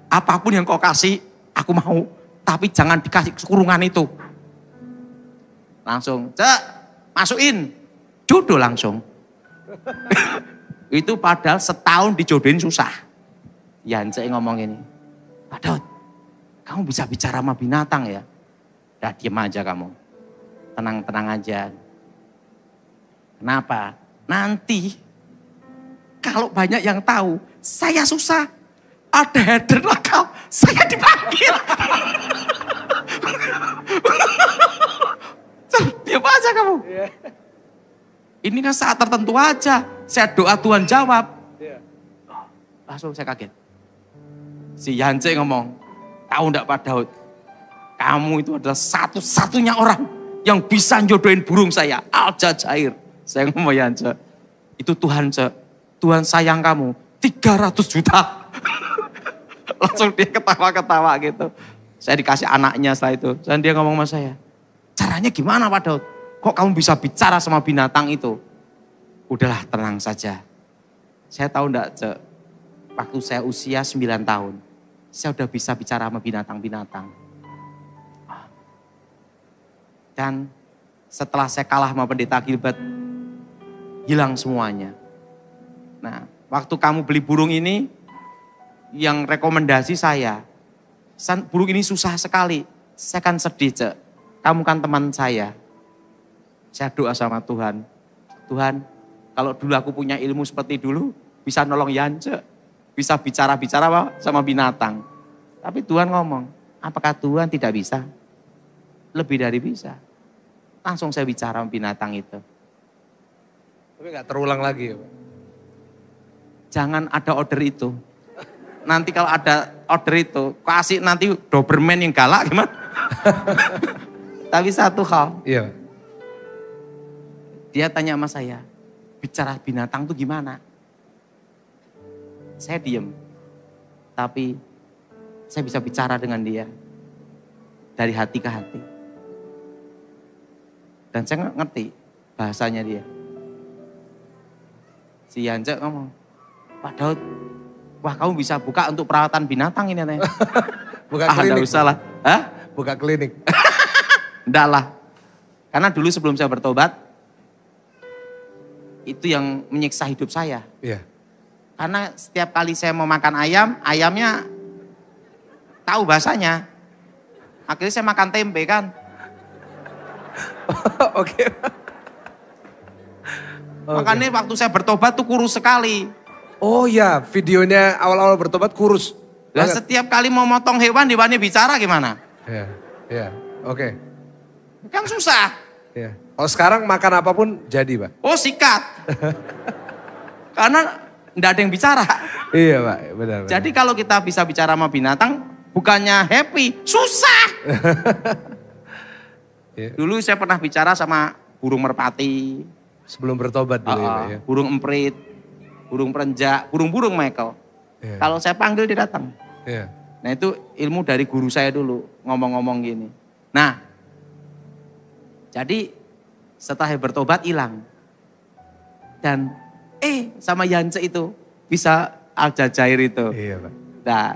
B: Apapun yang kau kasih, aku mau. Tapi jangan dikasih kurungan itu. Langsung, cek, masukin. Jodoh langsung. Itu padahal setahun dijodohin susah. Yance ngomong ini, Pak Daud, kamu bisa bicara sama binatang ya? Udah diem aja kamu. Tenang-tenang aja. Kenapa? Nanti kalau banyak yang tahu, saya susah. Ada header lokal, saya dipanggil. Diam aja kamu. Ini kan saat tertentu aja. Saya doa Tuhan jawab. Langsung saya kaget. Si Yance ngomong, tahu enggak Pak Daud? Kamu itu adalah satu-satunya orang yang bisa jodohin burung saya, Al-Jazair. Saya ngomong, Yance, itu Tuhan, Tuhan sayang kamu, 300 juta. Langsung dia ketawa-ketawa gitu. Saya dikasih anaknya setelah itu. Dan dia ngomong sama saya, caranya gimana Pak Daud? Kok kamu bisa bicara sama binatang itu? Udahlah, tenang saja. Saya tahu enggak, waktu saya usia 9 tahun, saya udah bisa bicara sama binatang-binatang. Dan setelah saya kalah sama pendeta Gilbert, hilang semuanya. Nah, waktu kamu beli burung ini, yang rekomendasi saya, burung ini susah sekali. Saya kan sedih, Cek. Kamu kan teman saya. Saya doa sama Tuhan. Tuhan, kalau dulu aku punya ilmu seperti dulu, bisa nolong Yance. Bisa bicara-bicara sama binatang. Tapi Tuhan ngomong, apakah Tuhan tidak bisa? Lebih dari bisa. Langsung saya bicara sama binatang itu.
A: Tapi gak terulang lagi ya Pak?
B: Jangan ada order itu. Nanti kalau ada order itu, kasih nanti Doberman yang galak gimana? Tapi satu hal.
A: Iya.
B: Dia tanya sama saya, bicara binatang tuh gimana? Saya diem. Tapi saya bisa bicara dengan dia. Dari hati ke hati. Dan saya ngerti bahasanya dia. Si Yance ngomong, Pak Daud, wah kamu bisa buka untuk perawatan binatang ini.
A: Buka klinik.
B: Enggak usah lah. Hah?
A: Buka klinik.
B: Enggak lah. Karena dulu sebelum saya bertobat, itu yang menyiksa hidup saya.
A: Iya.
B: Karena setiap kali saya mau makan ayam, ayamnya tahu bahasanya. Akhirnya saya makan tempe kan.
A: Oke.
B: Makanya waktu saya bertobat tuh kurus sekali.
A: Oh iya, videonya awal-awal bertobat kurus.
B: Lah setiap kali mau motong hewan, hewannya bicara gimana?
A: Iya, iya, oke.
B: Kan susah.
A: Iya. Kalau sekarang makan apapun jadi Pak?
B: Oh sikat. Karena enggak ada yang bicara.
A: Iya Pak, benar.
B: Jadi kalau kita bisa bicara sama binatang, bukannya happy, susah. Dulu saya pernah bicara sama burung merpati.
A: Sebelum bertobat dulu ya.
B: Burung emprit, burung perenjak, burung-burung Michael.
A: Yeah.
B: Kalau saya panggil dia datang.
A: Yeah.
B: Nah itu ilmu dari guru saya dulu, ngomong-ngomong gini. Nah, jadi setelah bertobat hilang. Dan sama Yance itu bisa Al-Jazair itu.
A: Iya Pak.
B: Nah,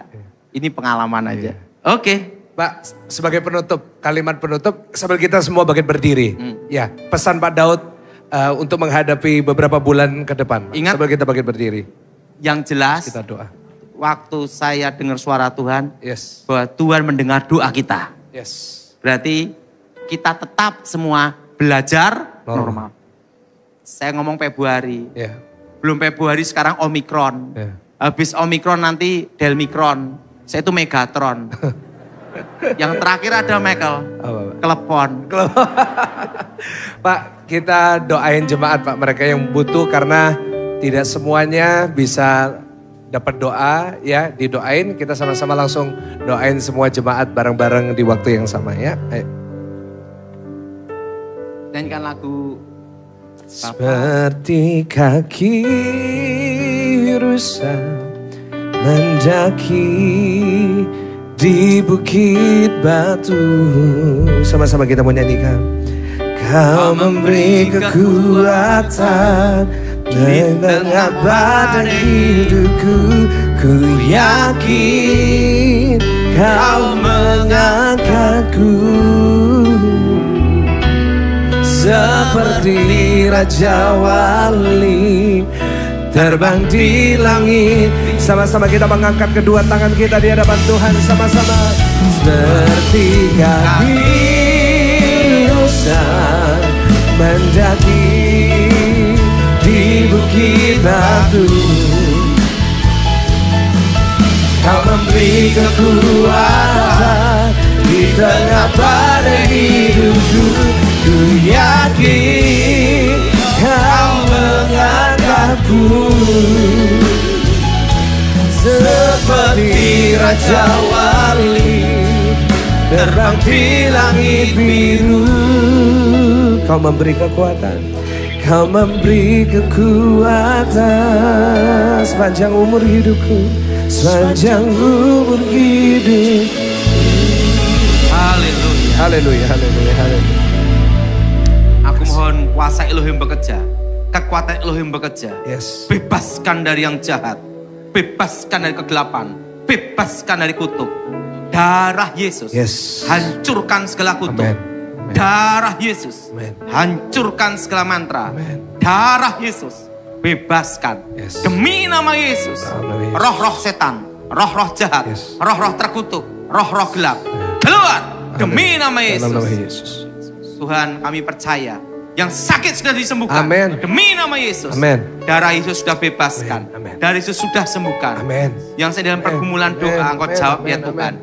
B: ini pengalaman aja.
A: Iya.
B: Oke.
A: Pak, sebagai penutup, kalimat penutup sambil kita semua bangkit berdiri. Ya, pesan Pak Daud untuk menghadapi beberapa bulan ke depan.
B: Ingat,
A: sambil kita bangkit berdiri.
B: Yang jelas,
A: kita doa.
B: Waktu saya dengar suara Tuhan,
A: yes,
B: bahwa Tuhan mendengar doa kita.
A: Yes.
B: Berarti kita tetap semua belajar normal. Saya ngomong Februari.
A: Yeah.
B: Belum Februari sekarang Omikron.
A: Yeah. Habis
B: Omikron nanti Delmikron. Saya itu Megatron. Yang terakhir ada Michael. Klepon.
A: Pak, kita doain jemaat Pak, mereka yang butuh karena tidak semuanya bisa dapat doa ya, didoain. Kita sama-sama langsung doain semua jemaat bareng-bareng di waktu yang sama ya. Ayo.
B: Nyanyikan lagu
A: seperti kaki rusa mendaki di bukit batu. Sama-sama kita mau nyanyikan. Kau memberi kekuatan di tengah badai hidupku. Ku yakin kau mengangkatku seperti Raja Wali terbang di langit. Sama-sama kita mengangkat kedua tangan kita di hadapan Tuhan sama-sama. Seperti kaki rusa mendaki di bukit batu. Kau memberi kekuatan di tengah badai hidupku. Ku yakin kau mengangkatku seperti Raja Wali terbang di langit biru. Kau memberi kekuatan, kau memberi kekuatan sepanjang umur hidupku, sepanjang umur hidup.
B: Haleluya,
A: haleluya, haleluya, haleluya.
B: Aku mohon kuasa Elohim bekerja, kekuatan Elohim bekerja.
A: Yes.
B: Bebaskan dari yang jahat, bebaskan dari kegelapan, bebaskan dari kutuk. Darah Yesus,
A: yes,
B: hancurkan segala kutuk.
A: Amen.
B: Darah Yesus,
A: Amen,
B: hancurkan segala mantra.
A: Amen.
B: Darah Yesus, bebaskan.
A: Yes.
B: Demi nama Yesus, roh-roh setan, roh-roh jahat,
A: yes,
B: roh-roh terkutuk, roh-roh gelap, keluar. Demi nama Yesus. Tuhan, kami percaya yang sakit sudah disembuhkan.
A: Amen.
B: Demi nama Yesus.
A: Amen.
B: Darah Yesus sudah bebaskan.
A: Amen.
B: Darah Yesus sudah sembuhkan.
A: Amen.
B: Yang saya dalam pergumulan doa, Engkau jawab ya Tuhan.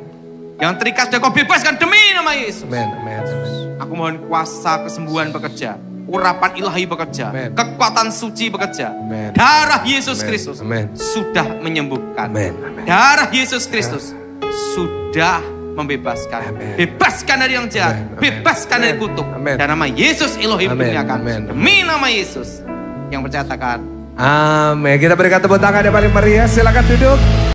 B: Yang terikat sudah Kau bebaskan demi nama Yesus.
A: Amen. Amen.
B: Aku mohon kuasa kesembuhan bekerja. Urapan ilahi bekerja.
A: Amen.
B: Kekuatan suci bekerja.
A: Amen.
B: Darah Yesus Kristus
A: Amen.
B: sudah menyembuhkan.
A: Amen. Amen.
B: Darah Yesus Kristus sudah membebaskan.
A: Amen.
B: Bebaskan dari yang jahat.
A: Amen.
B: Bebaskan dari kutuk.
A: Amen.
B: Dan nama Yesus Elohim dimuliakan. Demi nama Yesus. Yang percaya katakan
A: amin. Kita berikan tepuk tangan yang paling meriah. Silakan duduk.